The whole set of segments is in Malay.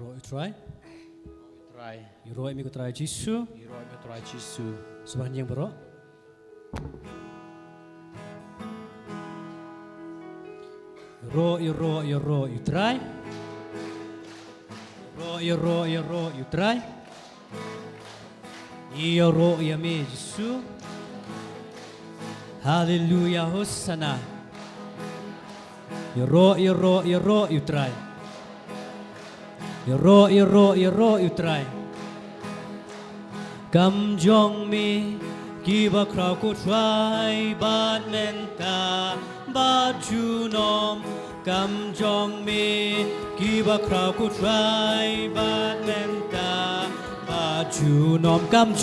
roi try. Try. Roi mi ko try Jisu. Roi mi try Jisu. Sebanyak bro. Ro you try. Ro you try. Ro me Jisu. Hallelujah Hosanna. Ro you try. Ro you try. Cầm jong mi kiba krau ko try ban menta ba chu nom. Cầm jong mi kiba krau ko try ban menta ba chu nom. Cầm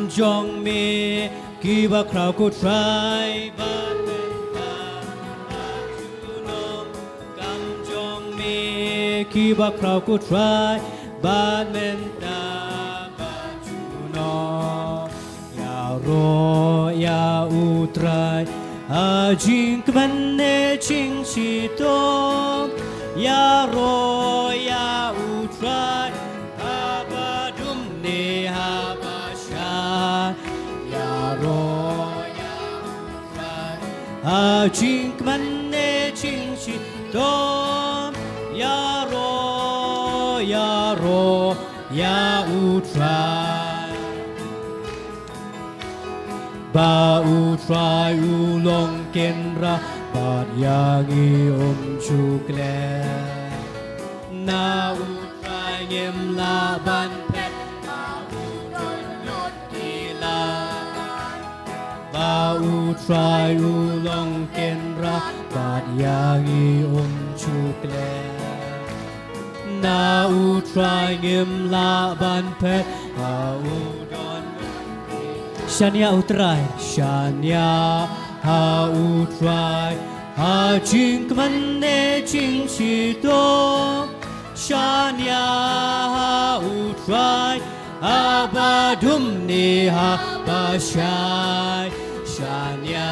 jong mi kiba krau ko try ban menta ba chu nom. Cầm jong mi kiba krau ko try ban menta ba chu nom. Ya ro ya utrai a jing kvanne ching chi tom. Ya ro ya utrai a ba dum ne ha ba sha. Ya ro ya utrai a jing kvanne ching chi tom. Ya ro ya utrai. Ba utrai ulong kenra bad yang i chu kle. Na utrai ngem la ban pet ba udon lot kila. Ba utrai ulong kenra bad yang i chu kle. Na utrai ngem la ban pet ba udon. Shania utrai, Shania ha utrai, ha jing kvanne jing chi do. Shania ha utrai, ha ba dum ne ha ba shai. Shania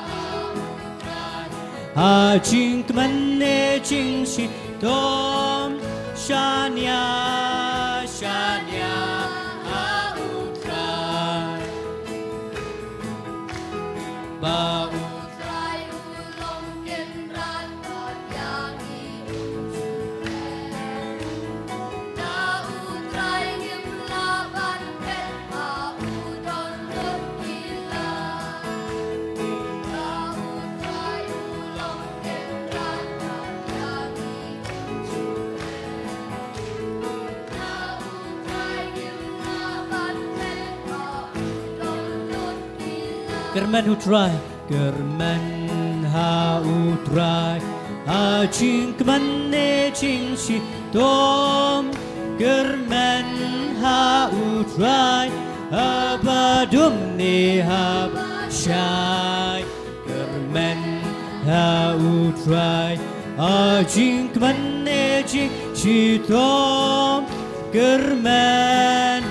ha utrai, ha jing kvanne jing chi do. Shania ba utrai ulong kenran bad yang i chu kle. Na utrai ngem la ban pet ba udon lot kila. Na utrai ulong kenran bad yang i chu kle. Na utrai ngem la ban pet ba udon lot kila. Kerman utrai, kerman ha utrai, ha jing kvanne jing chi tom. Kerman ha utrai, ha ba dum ne ha ba shai. Kerman ha utrai, ha jing kvanne jing chi tom. Kerman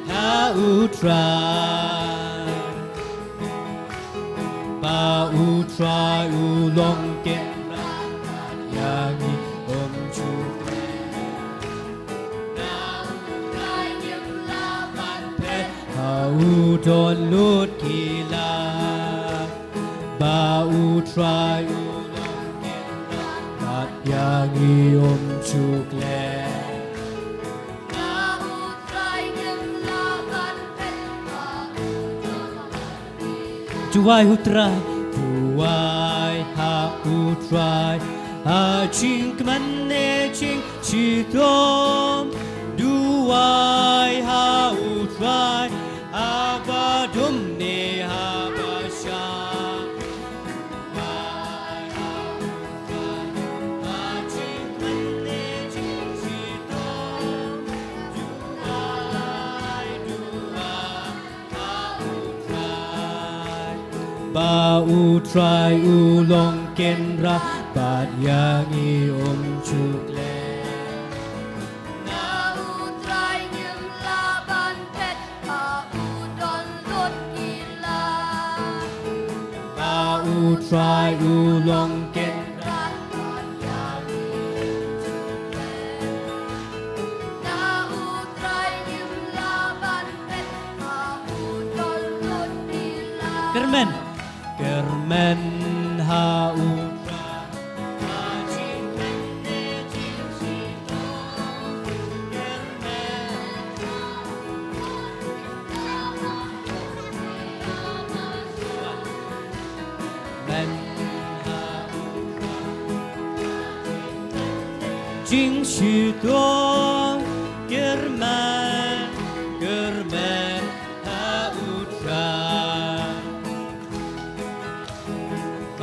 ha utrai. Ba utrai ulong kenra yang i chu kle. Na utrai ngem la ban pet ha udon lut kila. Ba utrai ulong kenra yang i chu kle. Na utrai ngem la ban pet ba udon lot kila. Jingduwai utrai, Jingduwai ha utrai, ha jing kvanne jing chi tom. Jingduwai ha utrai, ha ba dum ne ha ba sha. Jingduwai ha utrai, ha jing kvanne jing chi tom. Jingduwai ha utrai. Ba utrai ulong kenra bad yang i chu kle. Na utrai ngem la ban pet ba udon lot kila. Ba utrai ulong kenra Ran bad yang i Kermen Kermen ha utra Jing shi do German German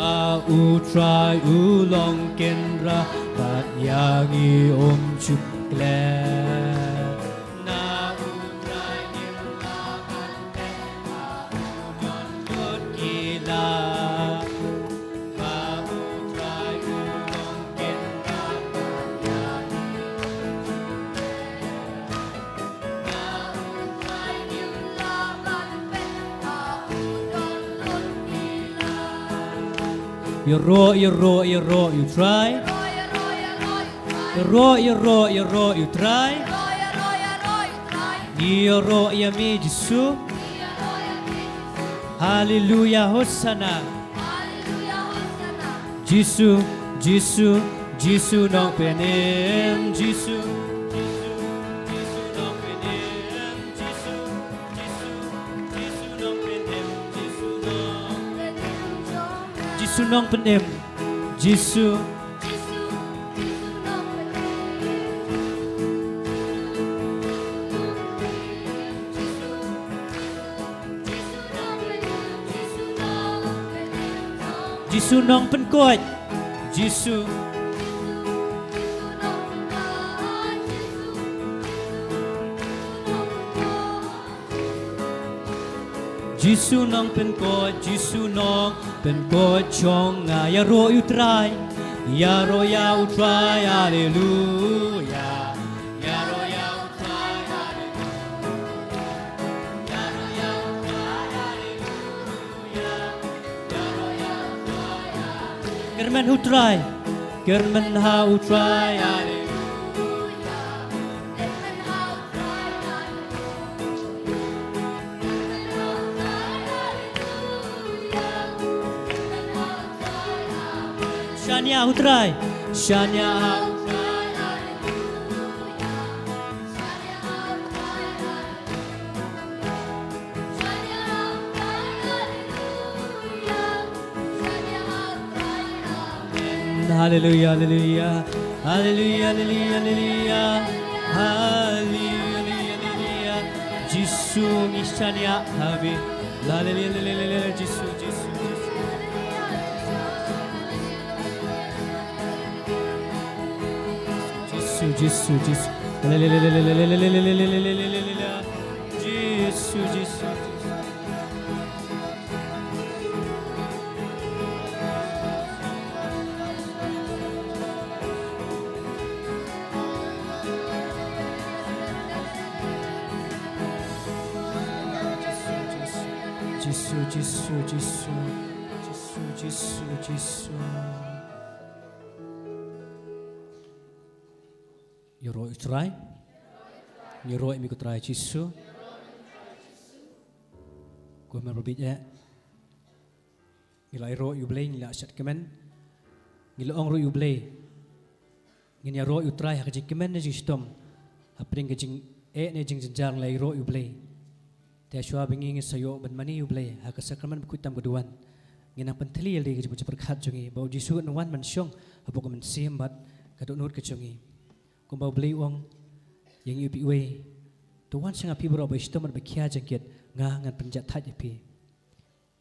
ha utrai ulong kenra bat yangi chuk kle na utrai nirla kante ha ujon kot gila ba utrai ulong kenra bat yangi na utrai nirla kante ha ujon kot gila you try you try you mi Jesu hallelujah hosanna Jesu nong penem Jesu nong penem Jesu nong penem Jesu Jesu nong Pynkoit Jesu Jesu nong Pynkoit Jesu nong Pynkoit chong nga ya ro you try ya ro ya try hallelujah ya ro ya try hallelujah ya ro ya try hallelujah ya ro ya try Kermen who try Kermen how try hallelujah Shania who try Shania how hallelujah hallelujah hallelujah hallelujah hallelujah hallelujah Jesu ni Shania habi hallelujah Jesu Jesu Jesu Jesu Jesu Jesu Jesu You roy try You roy mi ko try Jesu Ko mer bit ya Ngila ro you blay ngila sat kemen Ngila ong ro you blay Ngin ya ro you try ha jing kemen ne jing stom Apring ke jing ne jing jang lai ro you blay Te shwa bingi ngi sayo ban mani you blay ha ka sakramen ku tam keduan Ngina penteli li ke berkat jungi bau Jesu no wan man syong apo ko man sim bat kadot nut ke jungi Kung bau beli uang yang iu piwe, tuan sangat pi berapa isto mer bekia jangkit ngan penjat thaj pi.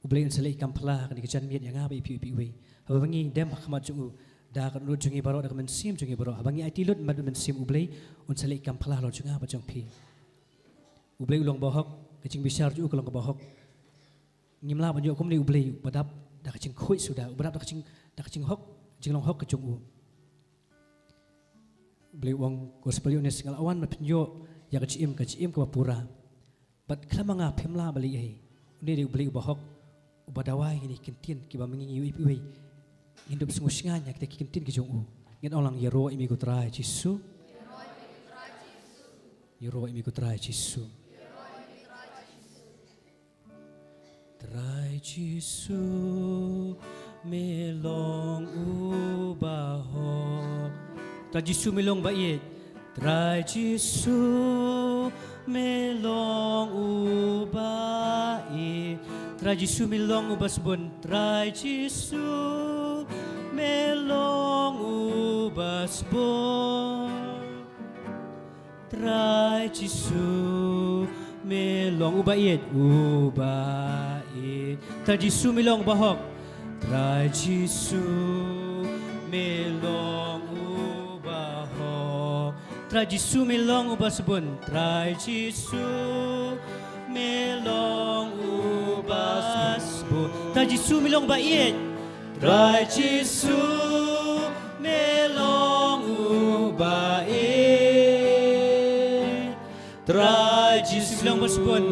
Ubeli unsele ikam pala kan ikejan miet yang ngabai pi piwe. Habangi dem khmat jungu da kan lut jungi baro da kan sim jungi baro. Habangi IT lut mad men sim ubeli unsele ikam pala lo junga ba jong pi. Ubeli ulong bohok kecing besar ju ulong bohok. Ngimla banyu kum ni ubeli badap da kecing khoi sudah badap da kecing hok jing long hok ke jungu. Beli uang gospel unes ngal awan ma penyo ya kecim ke pura bat klama nga phemla bali ai ni beli ubahok ubadawai ni kintin ki ba mengi yu ipi Hindup sungusnganya kita kintin ki jong u ngin olang yero imi ko trai Jesu yero imi ko trai Jesu trai Jisu melong ubaho Trai Jisu melong bait Trai Jisu melong ubai Trai Jisu melong ubasbon Trai Jisu melong ubasbon Trai Jisu melong ubait Trai Jisu melong bahok Trai Jisu melong ubahok Trai Jisu melong ubasbon Trai Jisu melong ubasbon Trai Jisu melong bait Trai Jisu melong ubait Trai Jisu melong ubasbon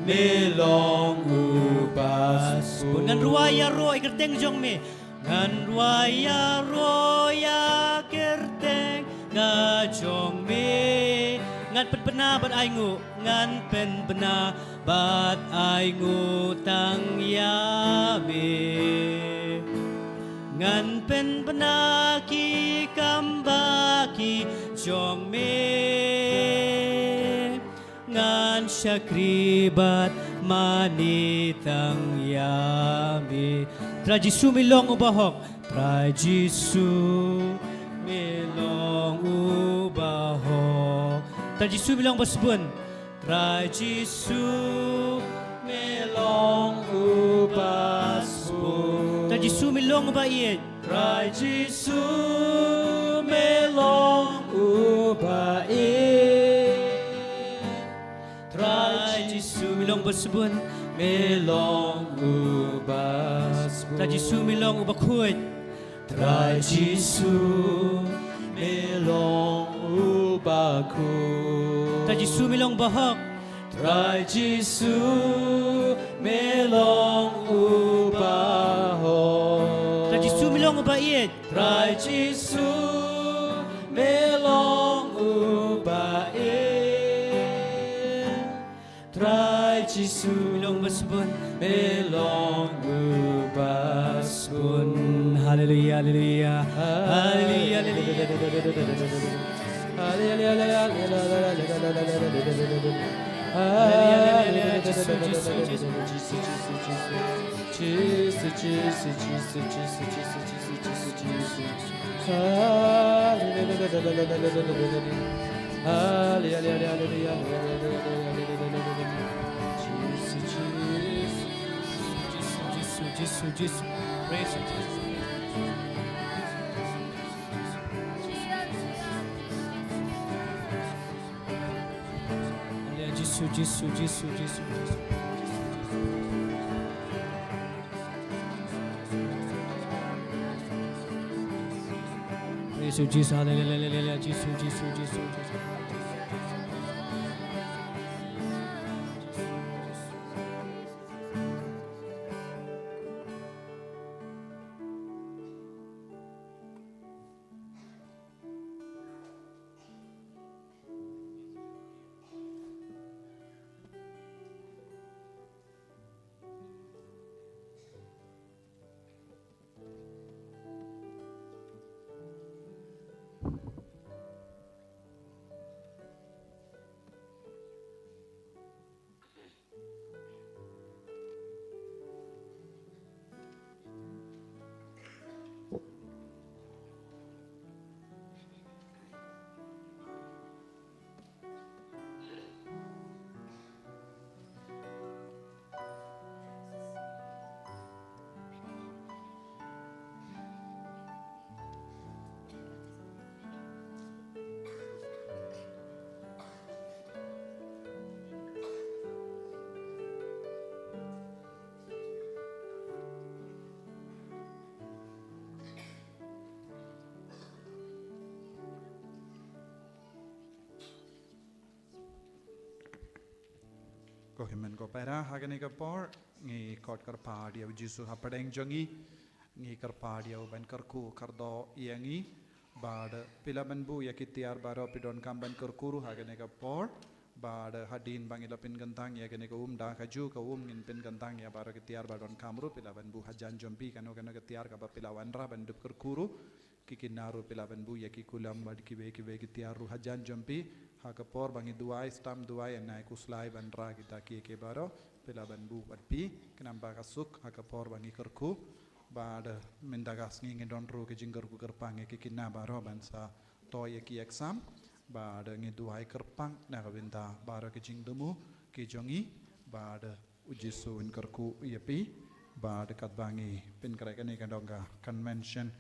melong ubasbon ngan ruaya ro ikerteng jong me ngan ruaya ro ya kerteng ga jong me ngan pen bena bat ai ngu ngan pen bena bat ai ngu tang ya me ngan pen bena ki kambaki jong me ngan syakribat manitang yami Trai Jisu melong ubahok Trai Jisu melong ubahok Trai Jisu melong basbun Trai Jisu melong ubasbun Trai Jisu melong ubait Trai Jisu melong ubait Trai Jisu melong basbun melong ubasbun Trai Jisu melong ubakut Trai Jisu melong ubakut Trai Jisu melong bahok Trai Jisu melong ubahok Trai Jisu melong ubait Trai Jisu melong ubait Trai Jisu melong basbun melong ubasbun Haleluya haleluya haleluya haleluya Jesus, praise you, Jesus. Haleluya, Jesus. Praise you, Jesus. Haleluya, Jesus. Ko himen ko pera hagane ka por ngi kot kar pa dia jisu hapadeng jongi ngi kar pa dia ban karku kardo yangi bad pilaban bu yakitiar baro pidon kamban karkuru hagane ka por bad hadin bangila pin gantang ya kene ko da kaju ko ngin pin gantang ya baro ketiar badon kamru pilaban bu hajan jompi kano ketiar ka pilawan ra ban dup kurkuru kikinaru pilaban bu ya kikulam bad kibe ketiar ru hajan jompi ha kapor bangi duai stam duai nai kuslai ban ra kita ke baro pilaban bu badpi kenamba kasuk ha kapor bangi kurku bad mendagas ngin don ru ke jinggar ku kerpang ke kinna baro bansa to ya ki exam bad ngi duai kerpang na kabinta baro ke jingdumu ke jongi bad ujisu in kerku yapi bad kat bangi pin kare kane kadonga convention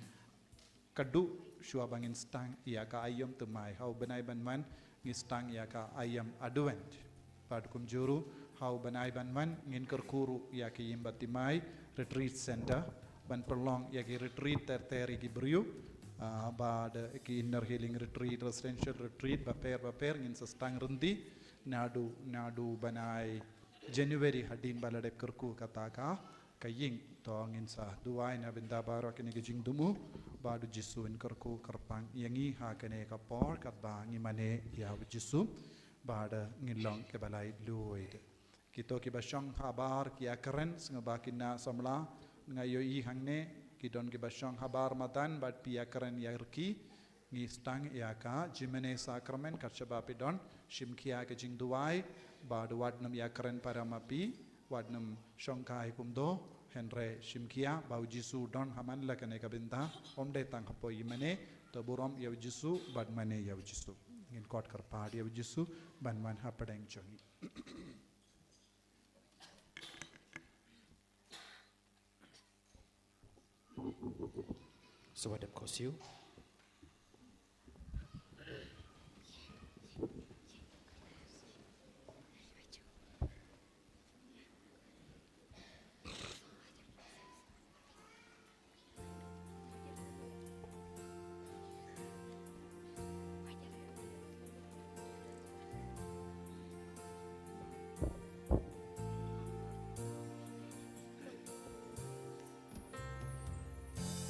kadu shua bangin stang ya ka ayam temai hau benai banman ngi stang ya ka ayam advent bad kum juru hau benai banman ngin kerkuru ya ki yimbatimai retreat center ban prolong ya ki retreat terteri ki beriu bad ki inner healing retreat residential retreat baper ngin sestang rendi nadu banai January hadin balade kerku kataka kaying to ngin sa duai na binda baro kini gijing dumu badu jisu in kerku kerpang yangi ha kene kapor kat ba ngi mane ya jisu bada ngilong ke balai luid kito ki basyang habar ki akren sngaba kinna samla ngayo i hangne kidon ke basyang habar matan bad pi akren yarki ngi stang yaka jimene sakramen katchaba pidon shimkia ke jingduwai bad wadnam yakren paramapi wadnam shongkai kumdo henre shimkia bau jisu don haman lakane kabinta omde tang hapo imane to burom yaw jisu bad mane yaw jisu ngin kot karpad yaw jisu ban man hapadeng jongi So what them cost you?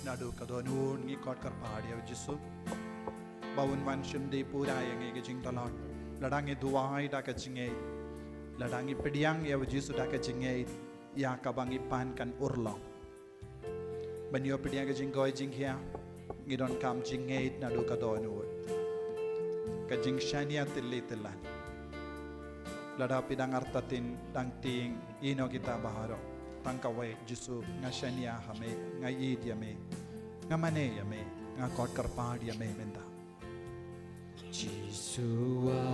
nadu kadonun ngi kot karpad yaw jisu bawun man shimde pura yange ke jing talon ladangi duai da ka jinge ladangi pediang yaw jisu da ka jinge ya ka bangi pan kan urlong banyo pediang ke jingoi jinghia ngi don kam jinge nadu kadonun ka jing shania tilli tillan lada pidang artatin dang ting ino kita baharo tangkawai jisu nga shania hame nga yid yame nga mane yame nga kot karpad yame menda Jisua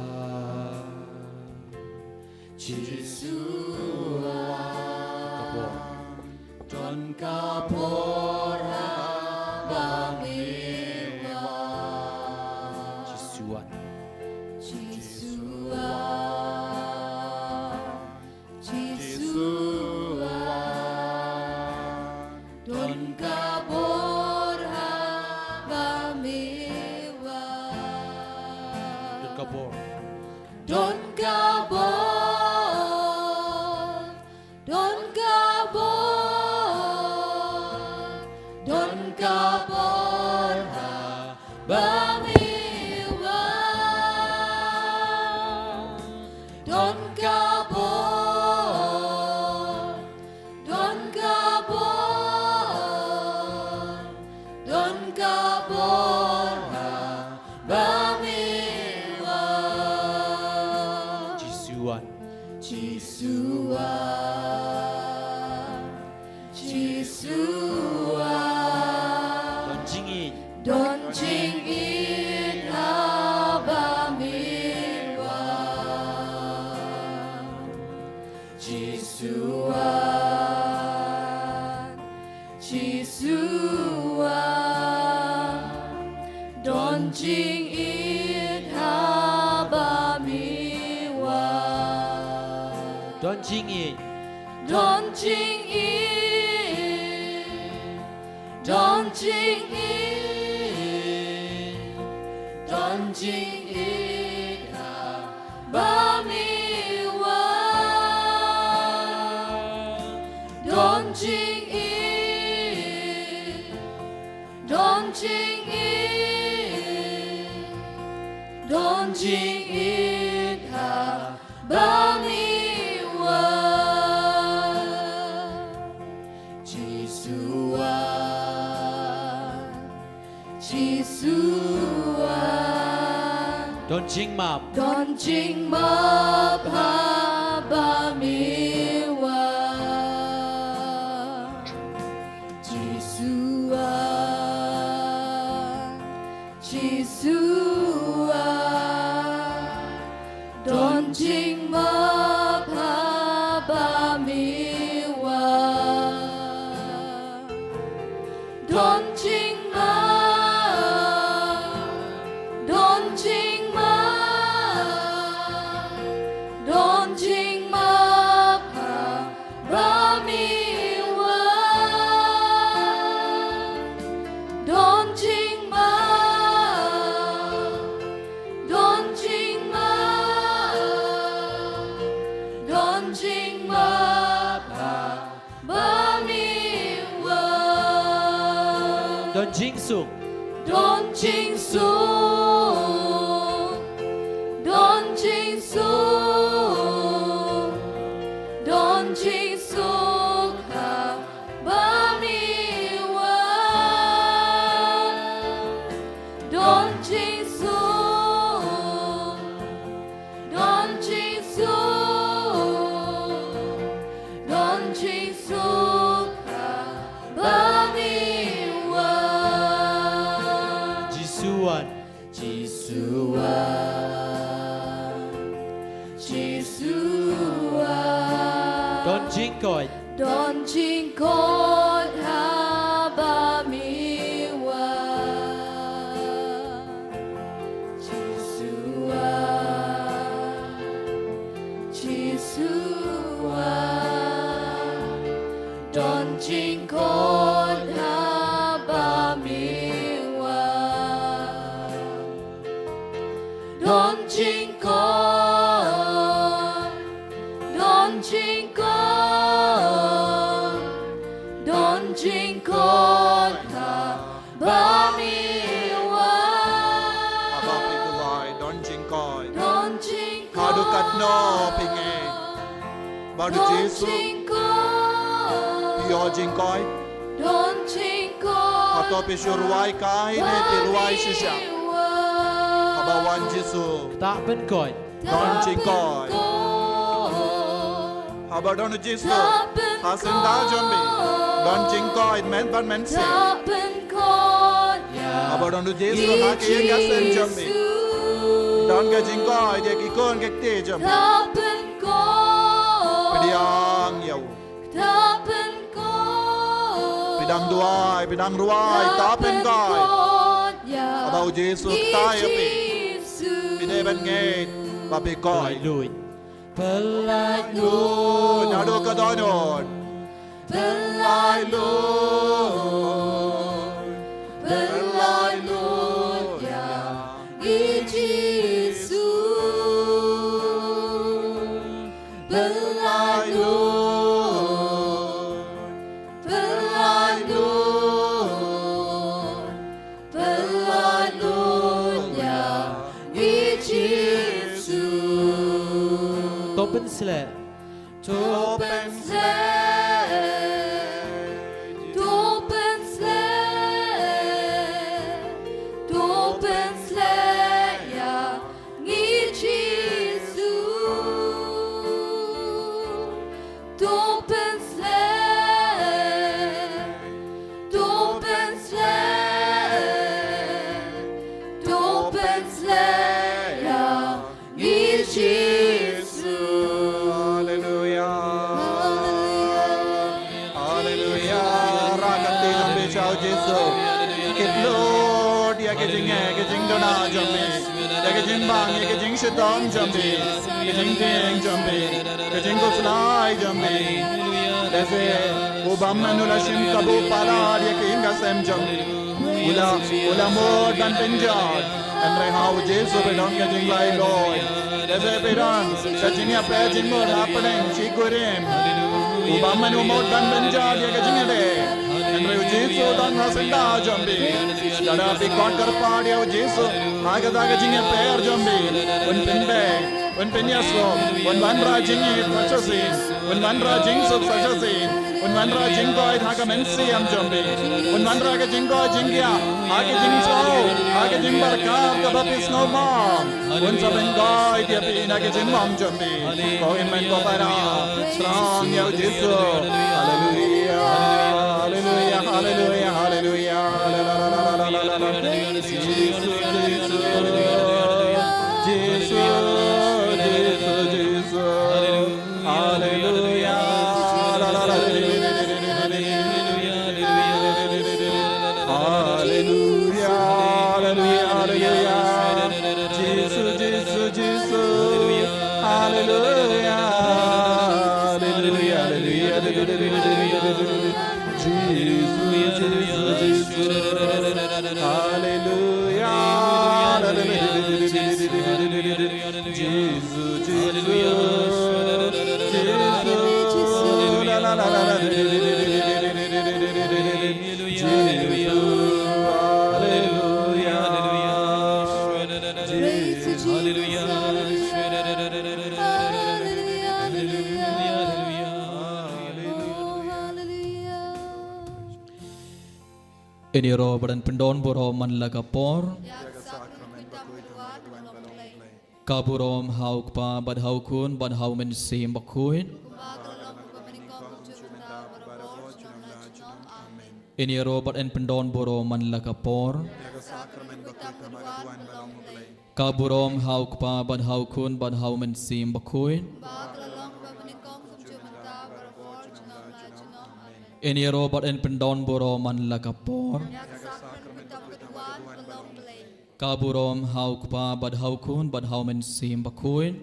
Kapor Don kapor bangiwa Jisua Jisua Don kapor bangiwa Kapor Don kapor Don kapor Don kapor bangiwa Don kapor Don kapor Don kapor bangiwa Jisuan Jisua Jisua Don Jingin Don jingin abamiwa Jisua Jisua Don jingin abamiwa Don Jingin Don jingin Don jingin Don jingin abamiwa Don jingin Don jingin Don jingin จิงมาบ Don jing ma pa ba mi wa Jisua Jisua Don jing ma pa ba mi wa Don jing ma Don jing ma Don jing ma pa ba mi wa Don jing ma Don jing ma Don jing ma pa ba mi wa ดอนจิงสุก Don jing su Don jing su Don jing su ka ba mi wa Don jing su Don jing su Don jing su ka ba mi wa จิสุวัน Jisua Jisua ดอนจิงกอย Don jing kot ha ba mi wa Jisua Jisua Don jing kot ha ba mi wa Don jing kot Don jing kot Don jing kot ha ba mi wa Aba Jingduwai Don Pynkoit Don jing kot Hadukat no pinge Baru Don Jesu jing kot Yo Pynkoit Don jing kot Atau pisuruai kai ne piruai sisa Habawan Jesu ตาเป็นกอย Don Pynkoit Haba Don Jesu Hasinda Jambi Don Pynkoit men ban men se Haba Don Jesu haki gasen Jambi Don ke Pynkoit dia kikon ke te Jambi Pediang yau Pedang duai pedang ruai ta Pynkoit Abau Jesu tai api Pide ban ngait ba ปลาย Pynkoit ลุยปลายลุ Lu nado ka donon Pelai lu Pelai lu Pelai lu Pelai lu Jesu โตเป็นสเล Topen Hallelujah Hallelujah Rakati jambi chao Jesu Kit Lord ya ke jing hai ke jing dona jambi ya ke jing bang ya ke jing shitong jambi ke jing ting jambi ke jing ko slai jambi Dese wo bamman ula shin kabu palar ya ke inga sem jambi Ula mod dan penjad and re how Jesu be dong ke jing lai Lord Dese be dong ke jing ya pe jing mod happening chikurim Ubaman umod dan penjad ya ke jing de and re Jesu dan hasenda jambi Dada Pynkoit karpad ya Jesu agada ke jing ya per jambi un pende un penyaso un bandra jing ya pachasi Un manra jingsu sajasin. Un manra jingoi haka mensiam jombi. Un manra ka jingoi jingya. Haka jingso. Haka jingbarkar ka bapis no mom. Un sabengoi dia pina ka jingmom jombi. Koin men ko para. Strong yau jisu. Hallelujah. Hallelujah. Hallelujah. Hallelujah. Ini roh badan pendon boro man laga por kaburom hauk pa bad haukun bad hau men sim bakuin Ini roh badan pendon boro man laga por kaburom hauk pa bad haukun bad hau men sim bakuin Ini roh badan pendon boro man laga por kaburom hauk pa bad haukun bad hau men sim bakuin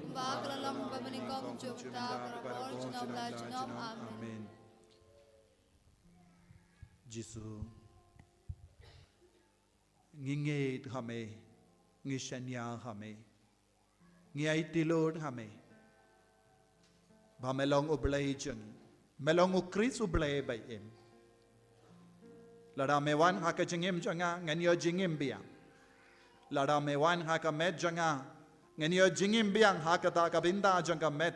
Jisu nginge hame ngishanya hame ngai tilod hame bamelong oblay jeng melong ukris ublay bay em lada mewan haka jengim janga nganyo jingim biang lada mewan haka met janga nganyo jingim biang haka ta kabinda janga met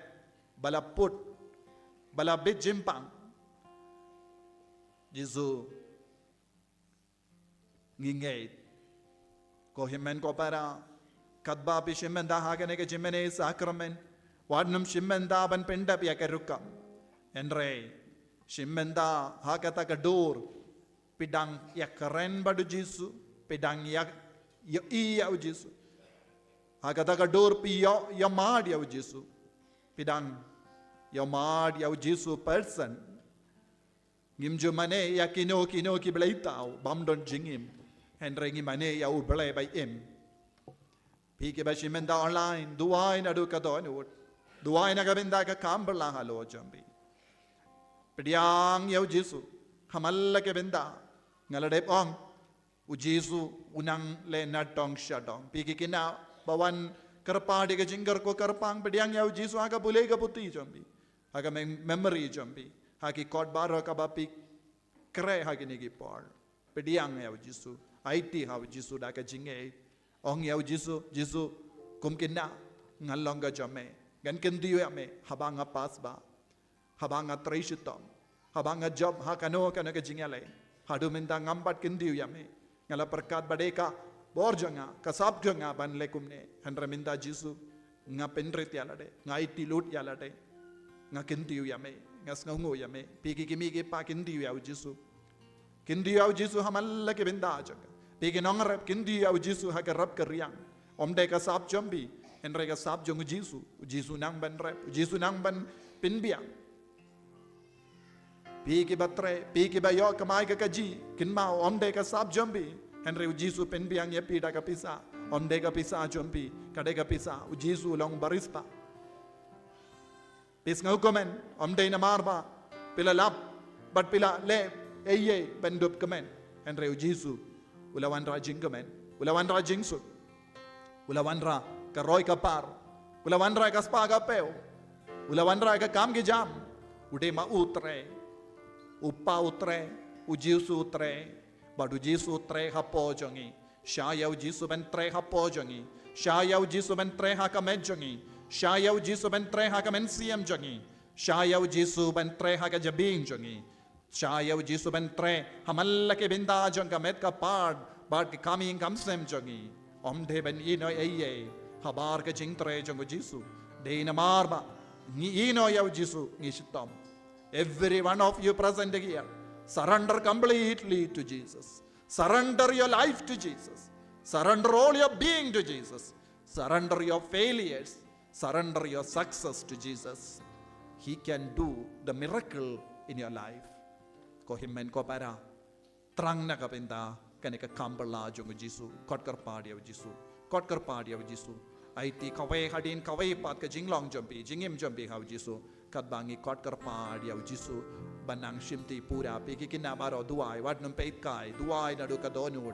balaput balabit jimpang Jisu ngingay ko himen ko para kadba pi shimenda haka neke jimene sakramen wadnum shimenda ban penda pi akarukam Enre, shimenda hakata kadur, pidang yakaren badu Jisu, pidang yak iya Jisu, hakata kadur piyo yamad ya Jisu, pidang yamad ya Jisu person, ngimju mane ya kino ki belai tau, bamdon jingim, Enre ngimane ya belai by em, piki ba shimenda online, duai na du kadonut, duai na kabinda ka kamberlang halo jambi. Pediang yau Jisu hamalla ke benda ngaladep ong u Jisu unang le natong shadong piki kina bawan karpadi ke jinggar ko karpang pediang yau Jisu aga bule ka puti jambi aga memory jambi haki kod baro ka bapi kre haki nigi por pediang yau Jisu IT hau Jisu da ka jinge ong yau Jisu kum kina ngalonga jame gan kendiyo yame habanga pasba habanga traishitom habanga job hakano kana ka jingale hadu minta ngambat kendiu yame ngala perkat badeka borjanga kasab janga ban lekumne handra minta Jisu nga penrit yalade nga itilut yalade nga kendiu yame ngas ngongo yame pigi kimi ge pa kendiu ya Jisu kendiu ya Jisu hamalla ke benda jaga pigi nongrap kendiu ya Jisu hakarap karyang omde kasab jombiendre kasab jong Jisu nang ban rap Jisu nang ban pinbiang Piki batre, piki bayo kamai ka kaji, kinmao omde ka sab jombi, Henry Jisu penbiang ye pida ka pisa, omde ka pisa jombi, kade ka pisa, Jisu long barispa. Pis ngaukomen, omde na marba, pila lap, but pila le, eye, bendup kamen, Henry Jisu, ulawanra jingkamen, ulawanra jingsu, ulawanra ka roy ka par, ulawanra ka spa ka peo, ulawanra ka kam ki jam, ude ma utre, Upa utre, Jisu utre, badu Jisu utre hapo jongi, Shaya Jisu ben tre hapo jongi, Shaya Jisu ben tre haka med jongi, Shaya Jisu ben tre haka men siam jongi, Shayaw Jisu ban tre ha ka jabing jongi. Shayaw Jisu ban tre hamalla ke binda jong ka met ka pard ke coming kamsem jongi. Omde ban ino eye habar ka jing tre jong Jisu. De na marba ni ino yaw Jisu ni shitam. Every one of you present here, surrender completely to Jesus. Surrender your life to Jesus. Surrender all your being to Jesus. Surrender your failures. Surrender your success to Jesus. He can do the miracle in your life. Ko himmen ko para trang na kapinta kanika kambala jong Jisu kotkar party of Jisu kotkar party of Jisu. Aiti kawai hadin kawai pat ka jinglong jompi jingim jompi haw Jisu kat bangi kotkar party of Jisu banang shimti pura piki kinabaro duai wat num peit kai duai na do ka donut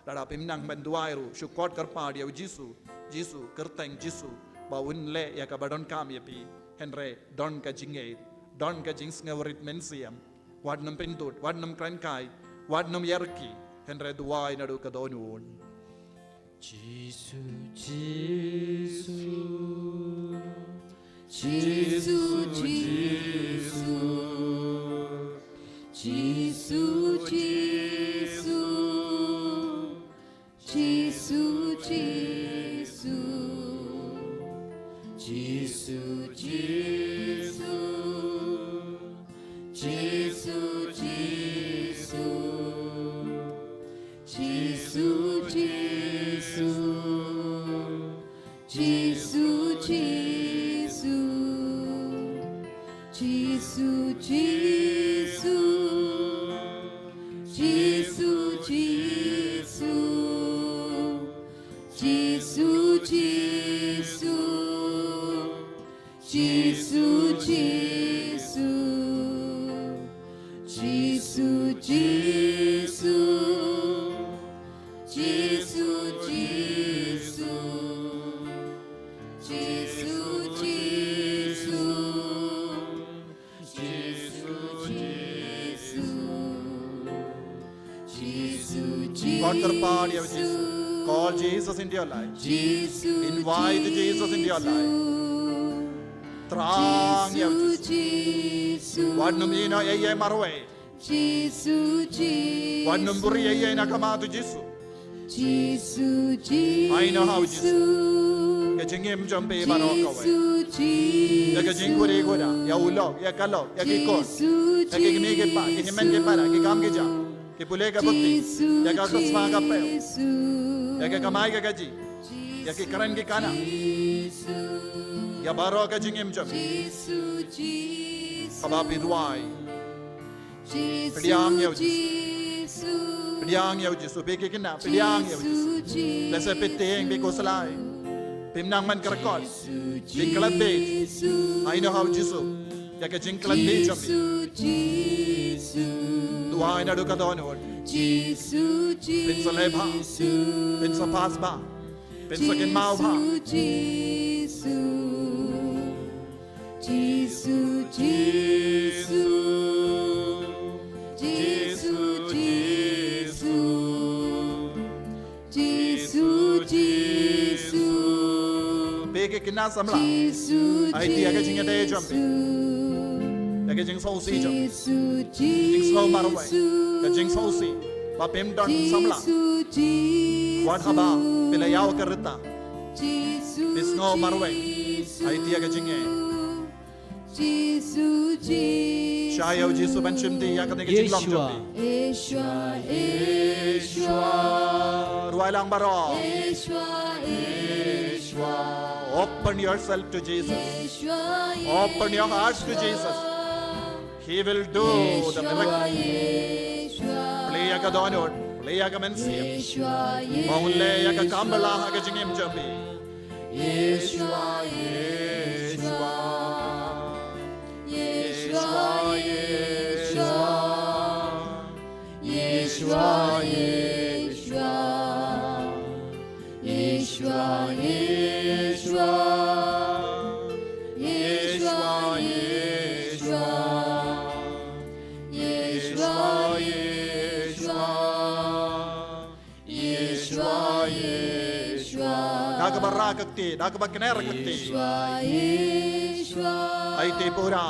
lada pimnang ban duai ru shu kotkar party of Jisu kerteng Jisu bawun le ya ka badon kam yapi henre don ka jingay don ka jings ngawrit mensiam wat num pintut wat num kran kai wat num yarki henre duai na do ka donut Jesus, Jesus, Jesus, Jesus, Jesus, Jesus, Jesus, Jesus, party of Jesus. Call Jesus into your life. Invite Jesus into your life. Trang yaw Jesus. Wadnum ino eye marwe. Wadnum buri eye nakamatu Jesus. I know how Jesus. Kajingim jompe barokawe. Ya kajinguri goda. Ya ulog. Ya kalog. Ya kikos. Ya kikimigit pa. Kihimen kipara. Kikam kijam. Kipule ka bukti, ya ka kasma ka peo, ya ka kamay ka gaji, ya ka karan ki kana, ya baro ka jingim jam, kabapi ruay, piliang yaw Jisu, beki kina, piliang yaw Jisu, lesa piteng beko salay, pimnang man karakot, jingkalat bej, I know how Jisu, ya ka jingkalat bej jam, duai na do ka donor, pin sa lebha, pin sa pasba, pin sa kinmao ba, beke kinasamla, ay tiya ka jinga day jumping. Cái chính sâu si chồng, chính sâu mà rồi, cái chính sâu si, và bém đòn sắm lặng, quan haba, bị lấy áo cái rita, bị snow mà rồi, ai tia cái chính nghe, Shayaw Jisu ban chim đi, ya cái chính lòng chồng đi, ruai lang baro, open yourself to Jesus, open your heart to Jesus. He will do the miracle. Play ka donor, play ka mensiam. Maule ka kambala ka jingim jambi. Yeshua, Yeshua, Yeshua, Yeshua, Yeshua, Yeshua, Yeshua, Yeshua. Dagabara kakti, dagabakner kakti. Aitipura.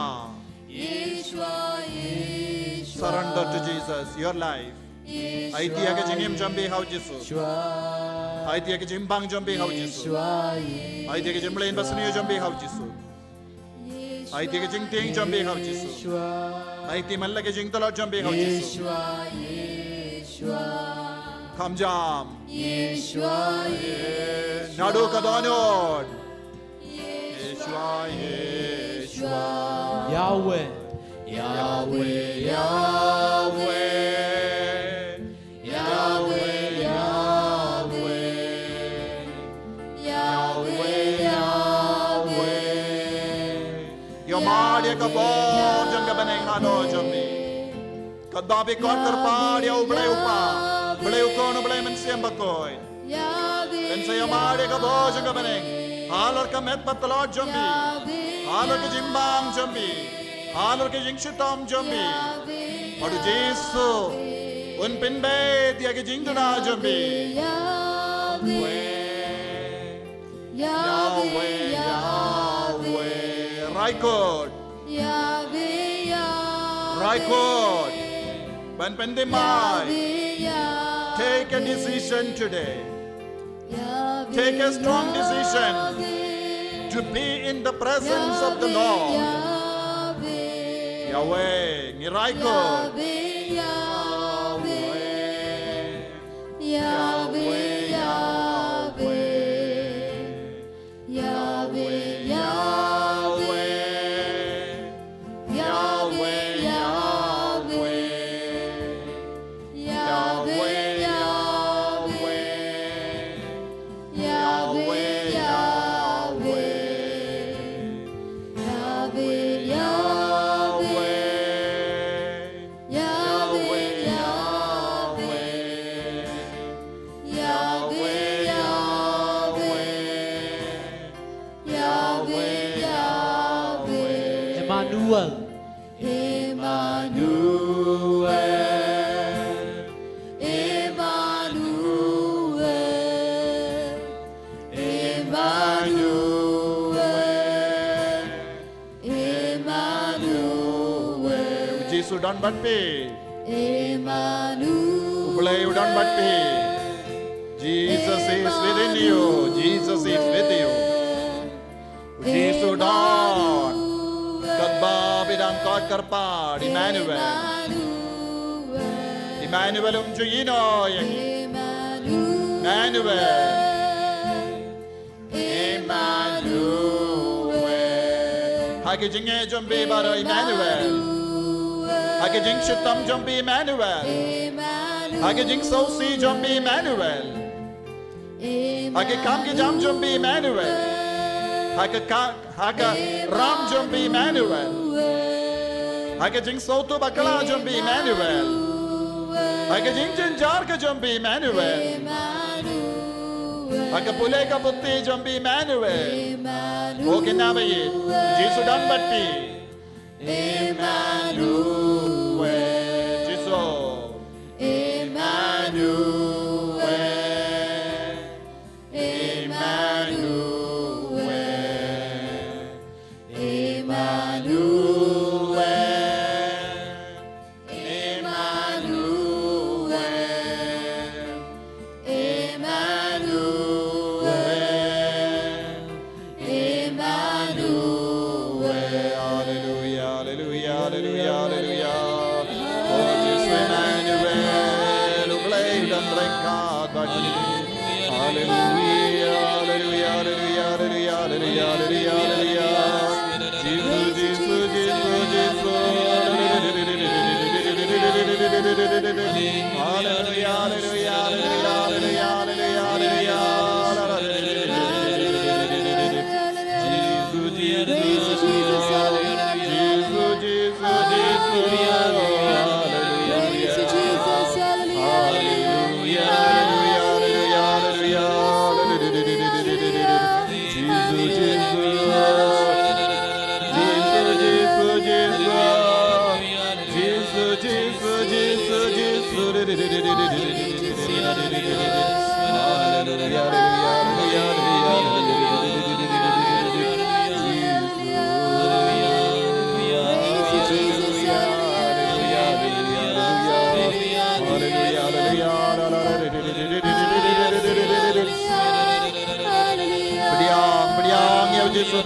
Yeshua, Yeshua. Surrender to Jesus, your life. Aitia ke jingim jambi hau jisu. Aitia ke jimbang jambi hau jisu. Aitia ke jimlain basniyo jambi hau jisu. Aitia ke jingting jambi hau jisu. Aiti malla ke jingtalo jambi hau jisu. Come jam. Yeshua, Nadu kadonon. Yeshua, Yeshua. Yahweh, Yahweh, Yahweh. Yahweh, Yahweh. Yahweh, Yahweh. Yomadi kabor jang kabaneng hado jambi. Kadabi kon terpad ya ublay upa. Blay ukon ublay mensiam bakoy. Dan saya mari kabor jang kabaneng. Halar ka met patalot jambi. Halar ka jimbang jambi. Halar ka jingshitam jambi. Madu Jesu. Un pinbe dia ke jingduna jambi. Yahweh, Yahweh. Raikot. Raikot. Ban pendemai. Take a decision today. Take a strong decision to be in the presence of the Lord. Yahweh, Niraikot. Yahweh, Yahweh. Yahweh, Yahweh. Yahweh, Yahweh. Yahweh, Yahweh. Yahweh, Yahweh. Emmanuel, Jesus udan batpi. Ublay udan batpi. Jesus is within you. Jesus is with you. Jesus udan. Kadba bidang kot karpad. Emmanuel. Emmanuel umjuyino yang. Emmanuel. Emmanuel. Hagi jinge jombe baro Emmanuel. Hagi jing shitam jombe Emmanuel. Hagi jing sosi jombe Emmanuel. Hagi kam ki jam jombe Emmanuel. Hagi ram jombe Emmanuel. Hagi jing sotu bakala jombe Emmanuel. Hagi jing jinjar ka jombe Emmanuel. Hagi pule ka putti jombe Emmanuel. Okay na ba ye? Jesus dan batpi. Emmanuel. Jesus. Emmanuel. Emmanuel. Emmanuel.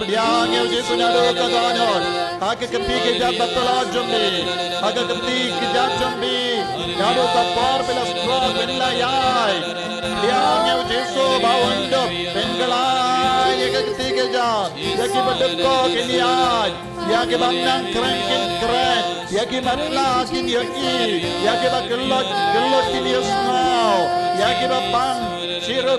Pediang yang Yesus nado kaganor. Hake kepti kejat batala jombi. Hake kepti kejat jombi. Nado kapar pelas krok penlayai. Pediang yang Yesus bawandop penggalai. Hake kepti kejat. Yaki badukko kiniai. Yaki banang keren. Yaki matla kini yaki bagelot kini yusnau. Yaki bapang Shiruk,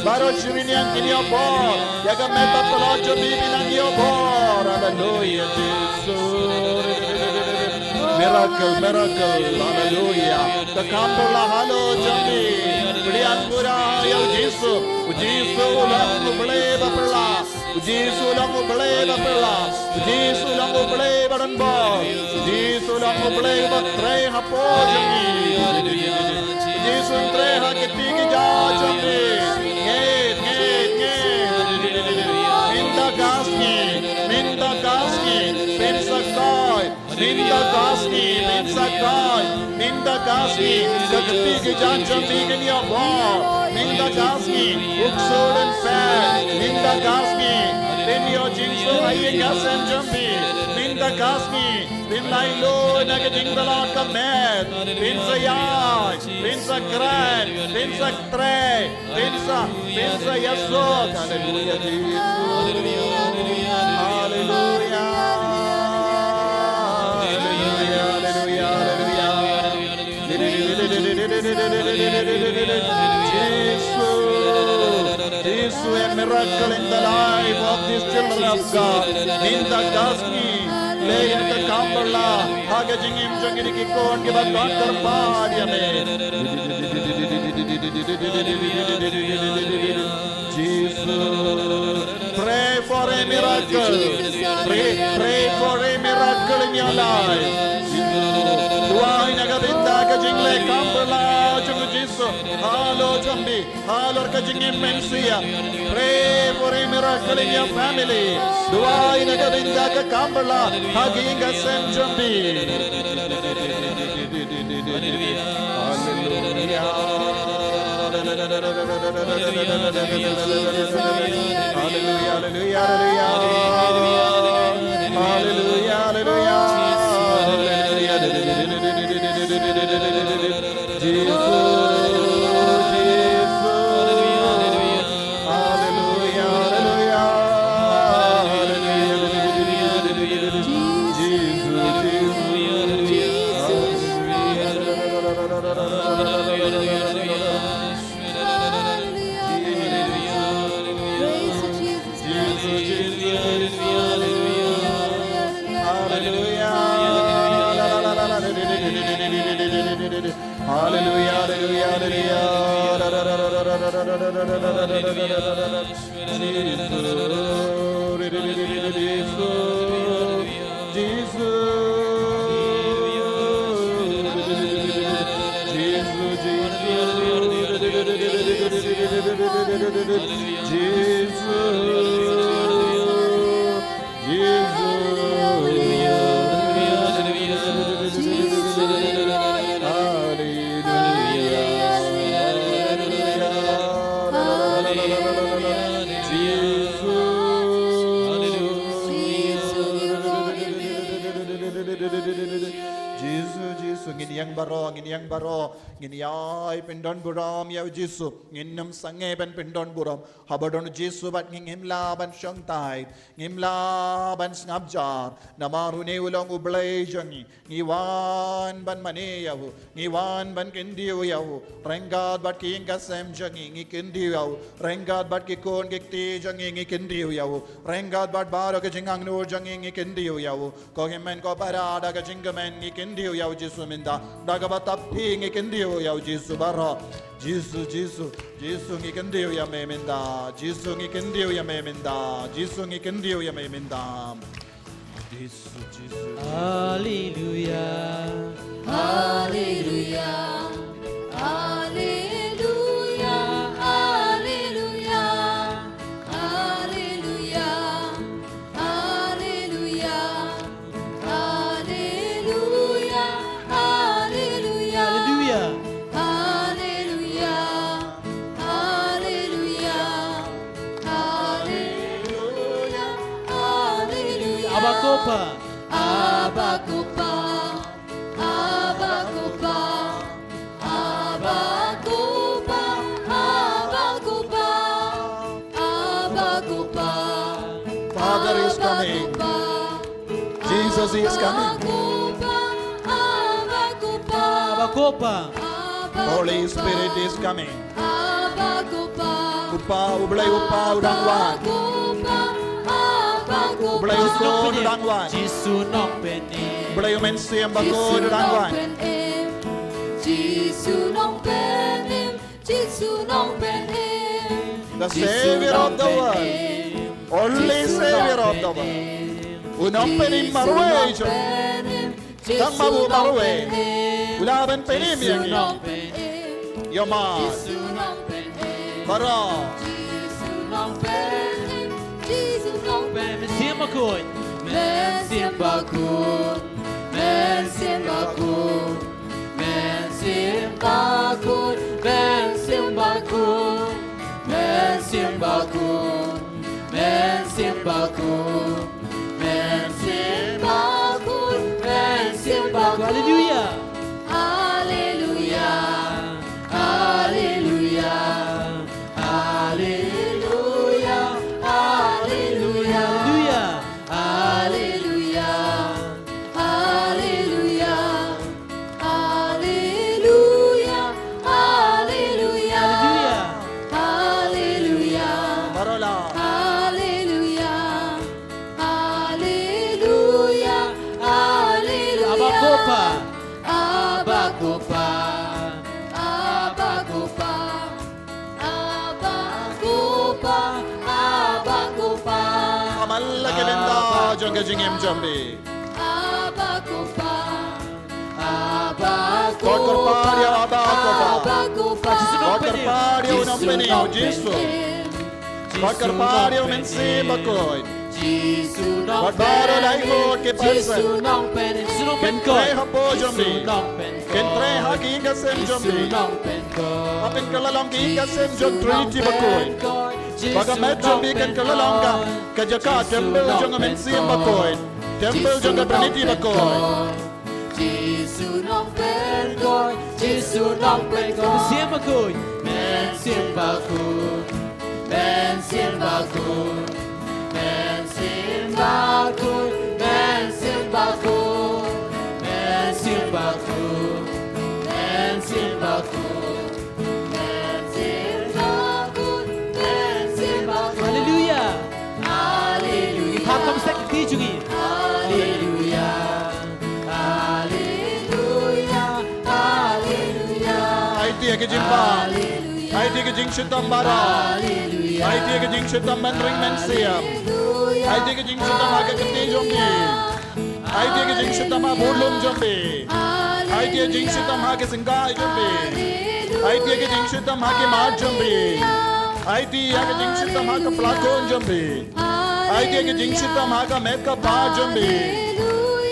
Baro Shirinian Kiniobor, Yagameta Polojo Bibinangiobor, hallelujah, Jesus. Miracle, hallelujah. The Kampula, hallo, Jambi, Priyankura, Yav Jesu, Ujisu, Langu Bleva Pilla, Ujisu, Langu Bleva Pilla, Ujisu, Langu Bleva Danbor, Ujisu, Langu Bleva Trey Hapo Jambi. Jesus treha ke tigi jajambe minda gaski ke tigi jajambe ke niya bo minda gaski uksoden fe minda gaski denyo jinso aye gasem jambe minda gaski Binlailo nage jingdala kamet binsa yai binsa kran binsa tre binsa yasok hallelujah Jesus hallelujah Jesus a miracle in the life of these children of God in the gospel lay at the Kambala, Hagajing him, Jangiki Kon, give a doctor party. Jesus, pray for a miracle. Pray for a miracle in your life. Duai Nagavinda, Gajingle, Kambala, Jesus, Halo Jambi, Halo Kajing Mensia. Pray for a miracle in your family. Duai Nagavinda, Kambala, Hugging us and jumping. Hallelujah. Nginiang baro nginiay pindon buram yaw Jesu nginam sange ban pindon buram habadon Jesu bat ngimla ban syangtai ngimla ban snabjar namarune ulong ublay jangi ngiwan ban mane yaw ngiwan ban kindiw yaw renggad bat king kasem jangi ngikindiw yaw renggad bat kikon gikti jangi ngikindiw yaw renggad bat baro ke jingang nur jangi ngikindiw yaw ko himen ko parada ke jingamen ngikindiw yaw Jesu minda Tapi ngikendiyo yaw Jesu bara Jesu ngikendiyo ya memenda Jesu ngikendiyo ya memenda Jesu ngikendiyo ya memenda Jesu Hallelujah Hallelujah Hallelujah Hallelujah Hallelujah Hallelujah Hallelujah Hallelujah, hallelujah, hallelujah, Abacopa. Abacopa, Abacopa, Abacopa, Abacopa, Abacopa. Father is coming. Jesus is coming. Abacopa. Holy Spirit is coming. Abacopa, Upa ublay upa udang wan. Ublay uko udang wan. Jisu nong penim. Ublay umen siyam bako udang wan. Jisu nong penim, Jisu nong penim. The Savior of the world. Only Savior of the world. Unong penim marway jo. Tang mabu marway. Ulaban penim yang Yoma. Bara. Mensim Pynkoit. Mensim Pynkoit, Mensim Pynkoit, Mensim Pynkoit, Mensim Pynkoit, Mensim Pynkoit, Mensim Pynkoit, Mensim Pynkoit, Mensim Pynkoit. Hallelujah. Hallelujah, Hallelujah, Hallelujah, Hallelujah, Hallelujah. Hallelujah, Hallelujah, Hallelujah, Hallelujah, Hallelujah, Barola. Hallelujah, Hallelujah, Hallelujah. Abacopa. Abacopa, Abacopa, Abacopa, Abacopa, Amalla kelinda jonga jingem jambi. Abacopa, Abacopa, God korparia Abacopa. Abacopa, God korparia unong penim Jisu. God korparia umen siyam bako. Jisu nong God baro lai ho ke Jisu pansa. nong penim. Jisu nong Ken Pynkoit. tre hapo jambi. Jisu nong Pynkoit. Ken tre hagi kasem Jisu jambi. nong Pynkoit. Apin kalalong ki kasem jom Trinity bakoy. Baga med jambi ken kalalong ka. Kajaka temple jong amen siyam bakoy. Temple jong Trinity bakoy. Jisu nong Pynkoit, Jisu nong Pynkoit, Mensim Pynkoit. Mensim Pynkoit, Mensim Pynkoit, Mensim Pynkoit, Mensim Pynkoit, Mensim Pynkoit, Mensim Pynkoit, Mensim Pynkoit, Mensim Pynkoit. Hallelujah. Hallelujah. 다 검색 뒤중이. Hallelujah, Hallelujah, Hallelujah, Ay tiya ke jimba. Ay tiya ke jing shitam bara. Hallelujah, Ay tiya ke jing shitam man ring men siyam. Ay tiya ke jing shitam aga kati jombi. Ay tiya ke jing shitam ha bulum jombi. Ay tiya jing shitam ha ke singay jombi. Ay tiya ke jing shitam ha ke maat jombi. Ay tiya ke jing shitam ha ke plakon jombi. Ay tiya ke jing shitam ha ke met ka baat jombi.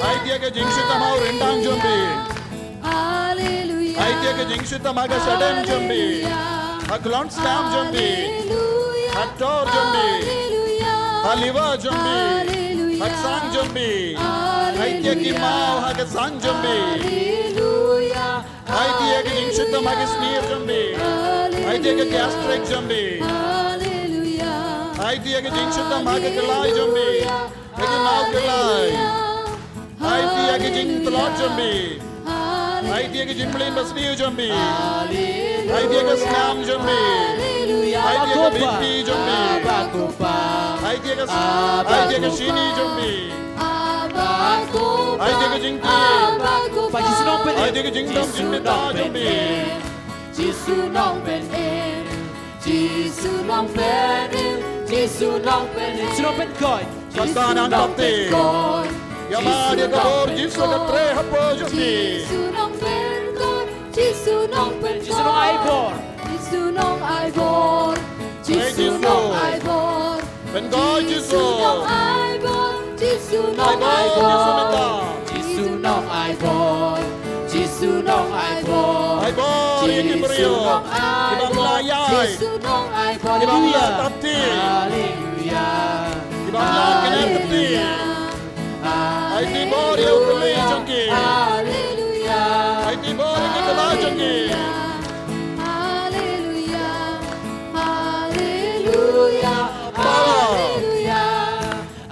Ay tiya ke jing shitam ha rindang jombi. Hallelujah, Ay tiya ke jing shitam ha ke sadem jombi. Aklon stam jombi. Actor jombi. Aliva jombi. Haksang jombi. Ay tiya ki mau ha ke sang jombi. Ay tiya ke jing shitam ha ke sneer jombi. Ay tiya ke gastric jombi. Ay tiya ke jing shitam ha ke kalai jombi. Ay ki mau kalai. Ay tiya ke jing telot jombi. Ay tiya ke jing pelin basniu jombi. Ay tiya ke snam jombi. Ay tiya ke bimbi jombi. Abacopa. Ay tiya ke shini jombi. Ay tiya ke jing ti. Pak Jisu nong penim. Ay tiya ke jing dom jing mita jombi. Jisu nong penim, Jisu nong penim, Jisu nong penim, Jisu nong Pynkoit. Kasta nang kapti. Yama dia kabor Jisu ke tre hapo jombi. Jisu nong Pynkoit, Jisu nong Pynkoit, Jisu nong Aibor. Jisu nong Aibor, Jisu nong Aibor, Pynkoit Jisu. Jisu nong Aibor, Jisu nong Aibor Jisu mita. Jisu nong Aibor, Jisu nong Aibor, Ay boy, Jisu ikibriyo. nong Ibang Aibor, layay. Jisu nong Aibor, Ibang Hallelujah. tapti. Hallelujah. Ibang lakin ang tapti. Hallelujah. Ai ti bori au kuli jongki. Hallelujah. Ai ti bori ki kala jongki. Hallelujah. Hallelujah. Hallelujah.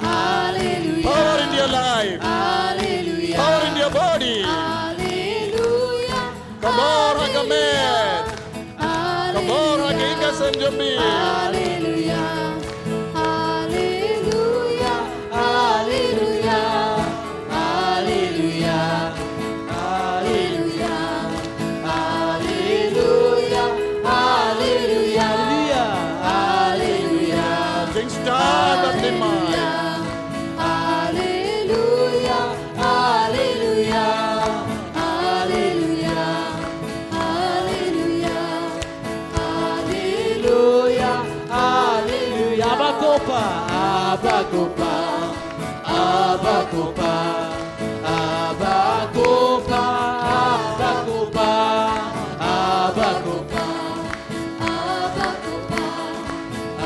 Hallelujah. Power in your life. Hallelujah. Power in your body. Hallelujah. Kabor hagamet. Kabor haginga sanjambi. Hallelujah. Hallelujah. Hallelujah. Hallelujah. Hallelujah. Hallelujah. Hallelujah. Hallelujah. Things start at the mind. Hallelujah. Hallelujah. Hallelujah. Hallelujah. Hallelujah. Hallelujah. Abakopa, abakopa, abakopa, abakopa, abakopa, abakopa,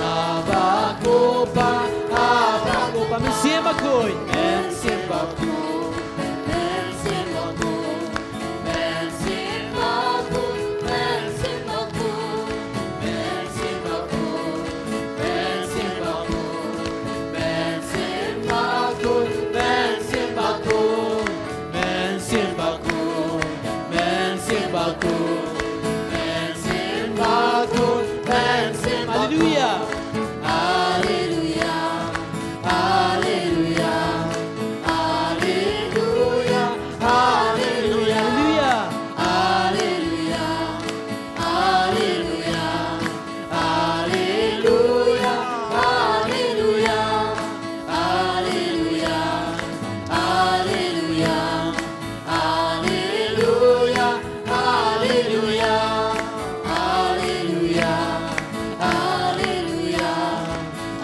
abakopa, abakopa. Mensimba koy, mensimba koy. Hallelujah. Hallelujah. Hallelujah. Hallelujah. Hallelujah. Hallelujah. Hallelujah. Hallelujah. Hallelujah. Hallelujah. Hallelujah. Hallelujah.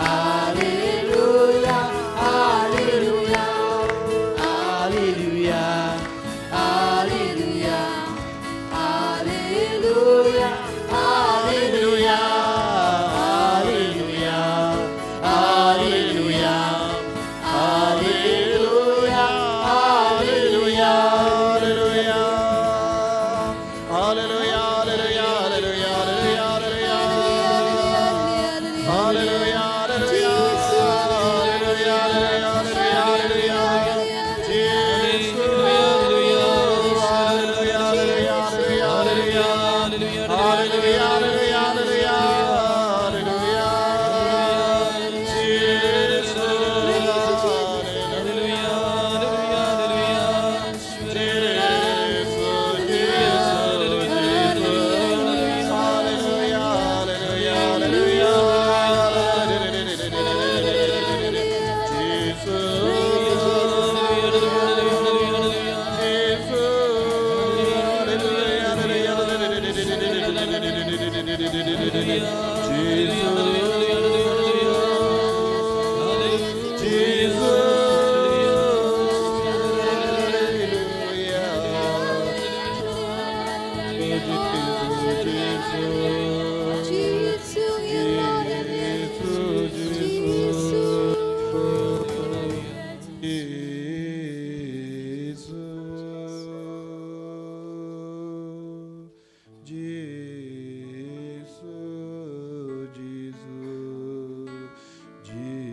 Hallelujah.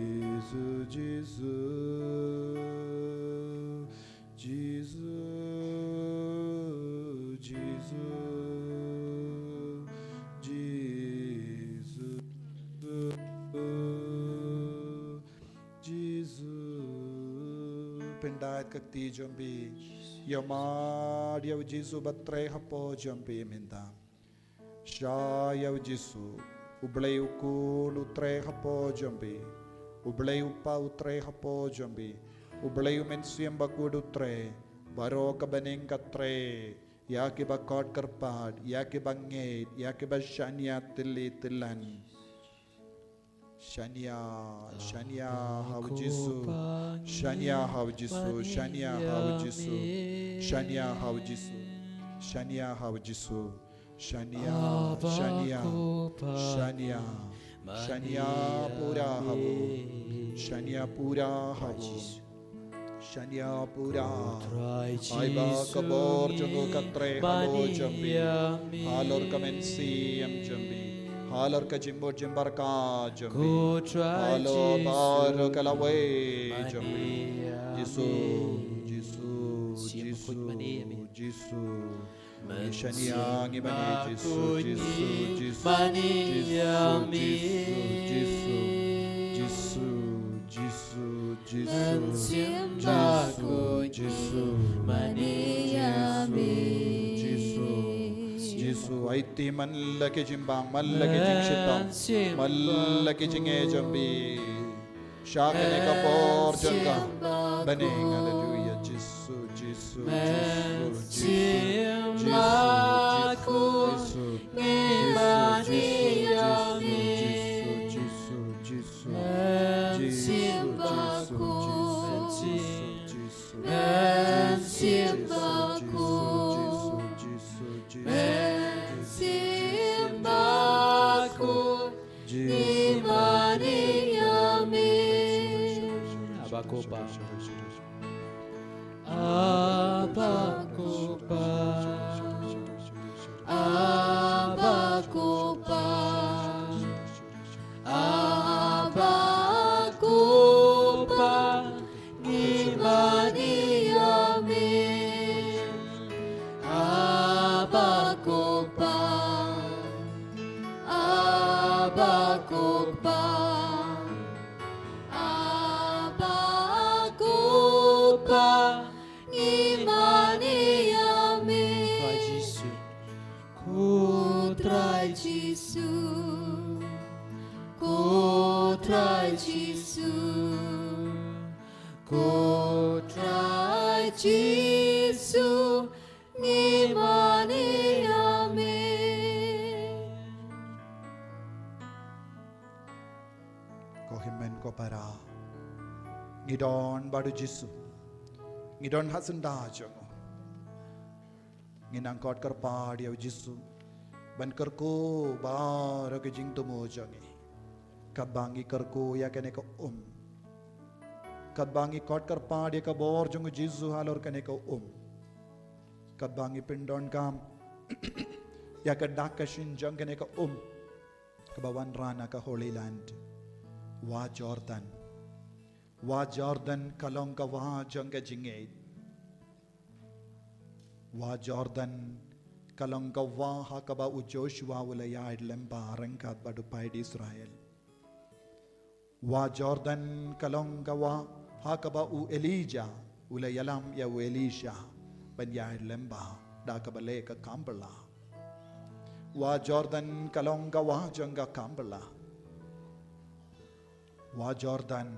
Hallelujah. Pendait kakti jombi Yamad yaw Jisu batre hapo jombi minda Sha yaw Jisu Ublay ukul utre hapo jombi Ublay upa utre hapo jombi Ublay umensiam bakud utre Baro kabaning katre Yaki ba kot karpad Yaki ba ngait Yaki ba shanya tili tilan Shania haw Jisu Shania haw Jisu Shania haw Jisu Shania haw Jisu Shania haw Jisu Shania Shania pura haw Shania pura haw Shania Pura Trai Aiba kabor jungu Jisu katre halo jambi halor kamensi am jambi halor kajimbo jimbarka jambi Ku trai halo bar kalawe Mani jambi Jisu Yami. Jisu Siam Jisu Pynkoit Mani Yami. Jisu Man Shania ngimani Jisu Jisu Jisu Mani Jisu Yami. Jisu Jisu Jisu Man Jisu siam Jisu Pynkoit Jisu Mani Yami. Jisu Jisu aiti mallaki jimbang mallaki jingshitang mallaki jinge jambi shakane kapor janga baning hallelujah Jisu Jisu Jisu Jisu Jisu Abakopa. Abakopa. Abakopa. Abakopa. Ngimani yami. Abakopa. Abakopa. Abakopa. Ngimani yami. Trai Jisu. Ku trai Jisu. Ku trai Jisu. Ku trai Jisu. Ngimani yami. Kohimen ko para ngidon badu Jisu ngidon hasenda jango nginang kot kerpa dia Jisu ban kerko bar ke jing tumo jangi kabangi kerko ya kene ko kabangi kot kerpa dia ka bor jango Jisu halor kene ko kabangi pindon kam ya ka dakashin jang kene ko kabawan rana ka Holy Land wa Jordan kalong ka wa jangga jingay wa Jordan kalong ka wa hakaba u Joshua ulayad lemba rangkat badupay di Israel wa Jordan kalong ka wa hakaba u Elijah ulayalam ya u Elisha banyad lemba dakabale ka kambala wa Jordan kalong ka wa jangga kambala wa Jordan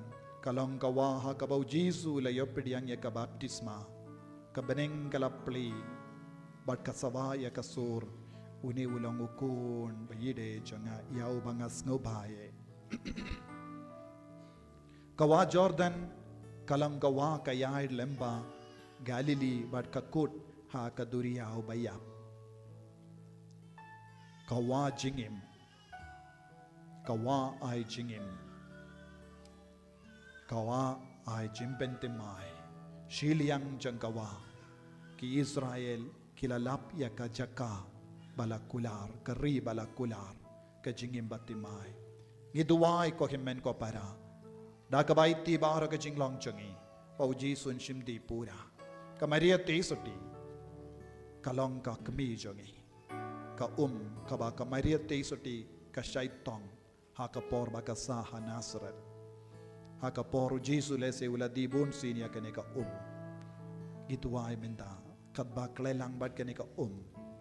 kalong kawa ha kabaw Jisu la yopidiyang ya ka baptisma kabeneng kalapli bat kasawa ya kasur uni ulang ukun bayide janga yaw bangas ngobaye kawa Jordan kalang kawa kayahid lemba Galilee bat kakut ha kaduriyaw bayap kawa jingim kawa ay jingim kawa ay jimpentimay shiliang jangkawa ki Israel kilalap ya ka jaka balakular kari balakular ka jingim batimay ngiduway ko himen ko para dakabay ti bara ka jinglong jangi pauji sun shimdi pura ka Maria tesoti kalong ka kami jangi ka ka ba ka Maria tesoti ka shaitong ha ka por ba ka saha Nazareth haka poru Jisu lese ula di bunsin ya kene ka gituay minta kadba klelang bad kene ka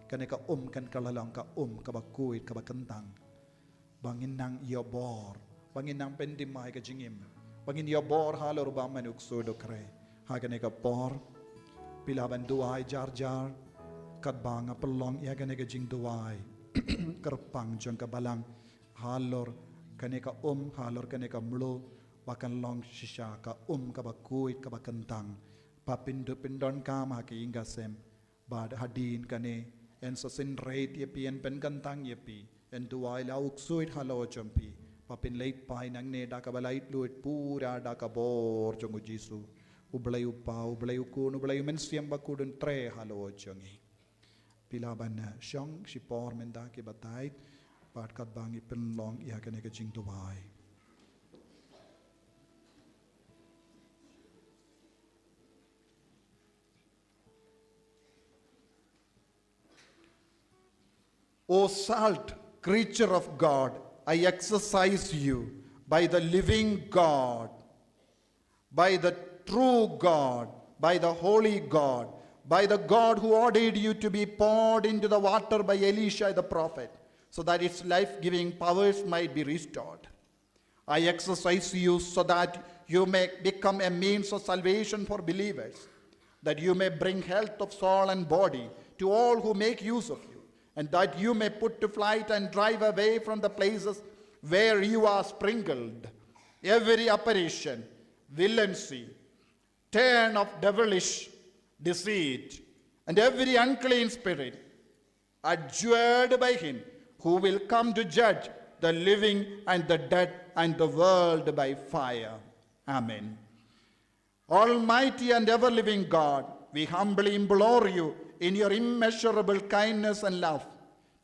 kan kalalang ka kabakuit kabakantang bangin nang yobor bangin nang pendimay ka jingim bangin yobor halor ba manuk sudo kre ha kene ka por pilaban duay jar kadba nga pelong ya kene ka Jingduwai kerpang jang ka balang halor kene ka halor kene ka mlo bakan long shisha ka kabakuit kabakantang papindu pindon kam haki ingasem bad hadin kane en sasin rate yepi en penkantang yepi en duai la uksuit halo champi papin late pai nang ne da kabalait luit pura da kabor jongu Jisu Ublay upa, ublay ukun, ublay mensiam bakudun tre halo jongi. Pilaban shong shipor menda ki batait, part kat bangi penlong ia kene ke Jingduwai. O salt creature of God, I exercise you by the living God, by the true God, by the holy God, by the God who ordered you to be poured into the water by Elisha the prophet, so that its life-giving powers might be restored. I exercise you so that you may become a means of salvation for believers, that you may bring health of soul and body to all who make use of you, and that you may put to flight and drive away from the places where you are sprinkled every apparition, villany, turn of devilish deceit, and every unclean spirit, adjured by him who will come to judge the living and the dead and the world by fire. Amen. Almighty and ever-living God, we humbly implore you in your immeasurable kindness and love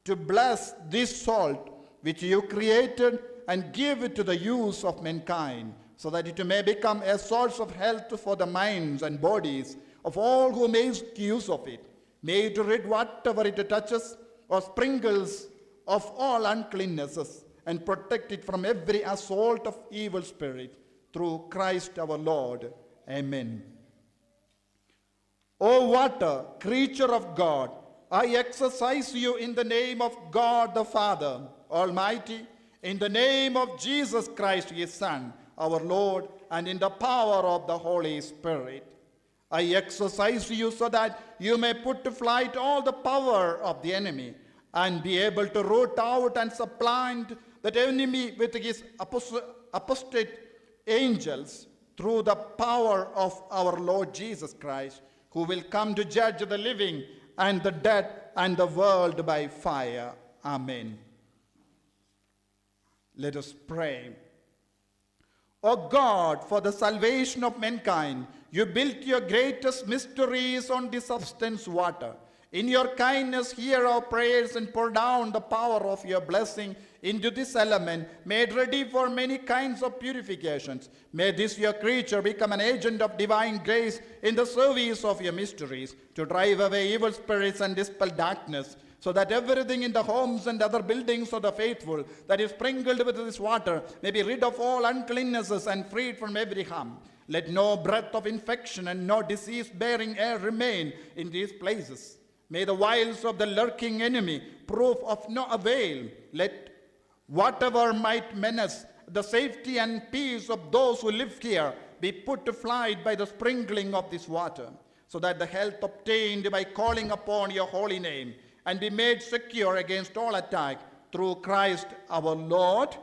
to bless this salt which you created and give it to the use of mankind, so that it may become a source of health for the minds and bodies of all who make use of it. May it rid whatever it touches or sprinkles of all uncleannesses, and protect it from every assault of evil spirit, through Christ our Lord. Amen. O water, creature of God, I exercise you in the name of God the Father Almighty, in the name of Jesus Christ, his Son, our Lord, and in the power of the Holy Spirit. I exercise you so that you may put to flight all the power of the enemy, and be able to root out and supplant that enemy with his apostate angels, through the power of our Lord Jesus Christ, who will come to judge the living and the dead and the world by fire. Amen. Let us pray. O God, for the salvation of mankind, you built your greatest mysteries on the substance water. In your kindness, hear our prayers and pour down the power of your blessing into this element, made ready for many kinds of purifications. May this your creature become an agent of divine grace in the service of your mysteries, to drive away evil spirits and dispel darkness, so that everything in the homes and other buildings of the faithful that is sprinkled with this water may be rid of all uncleannesses and freed from every harm. Let no breath of infection and no disease-bearing air remain in these places. May the wiles of the lurking enemy prove of no avail. Let whatever might menace the safety and peace of those who live here be put to flight by the sprinkling of this water, so that the health obtained by calling upon your holy name and be made secure against all attack, through Christ our Lord.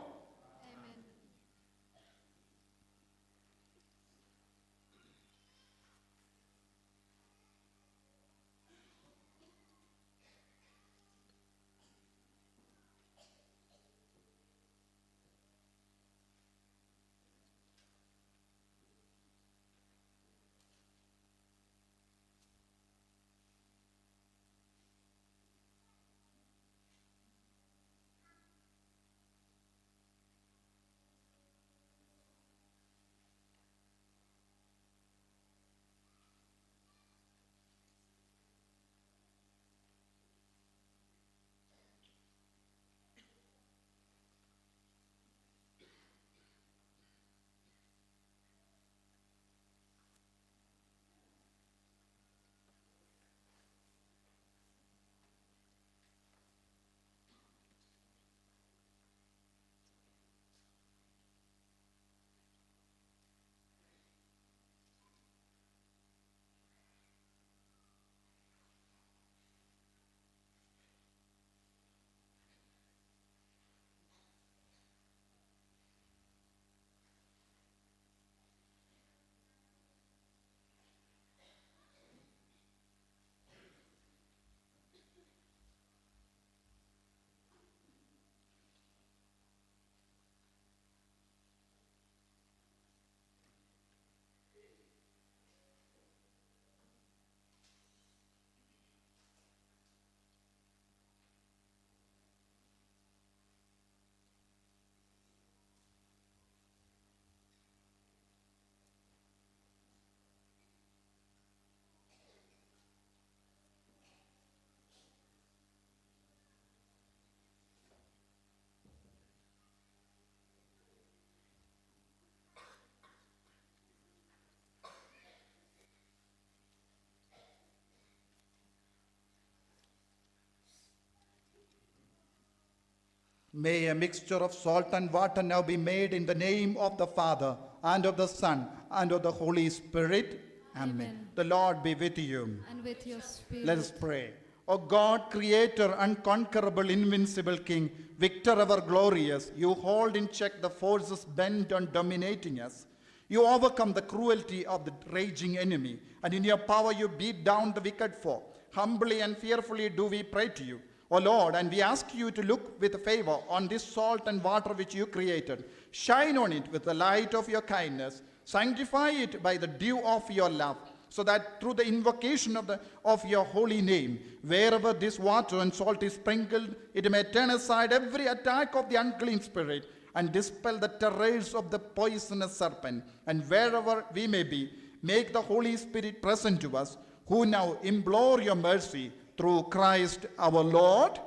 May a mixture of salt and water now be made in the name of the Father and of the Son and of the Holy Spirit. Amen. The Lord be with you. And with your spirit. Let us pray. O God, creator, unconquerable, invincible King, victor ever glorious, you hold in check the forces bent on dominating us. You overcome the cruelty of the raging enemy, and in your power you beat down the wicked foe. Humbly and fearfully do we pray to you, O Lord, and we ask you to look with favor on this salt and water which you created. Shine on it with the light of your kindness. Sanctify it by the dew of your love, so that through the invocation of your holy name, wherever this water and salt is sprinkled, it may turn aside every attack of the unclean spirit and dispel the terrors of the poisonous serpent. And wherever we may be, make the Holy Spirit present to us, who now implore your mercy through Christ our Lord.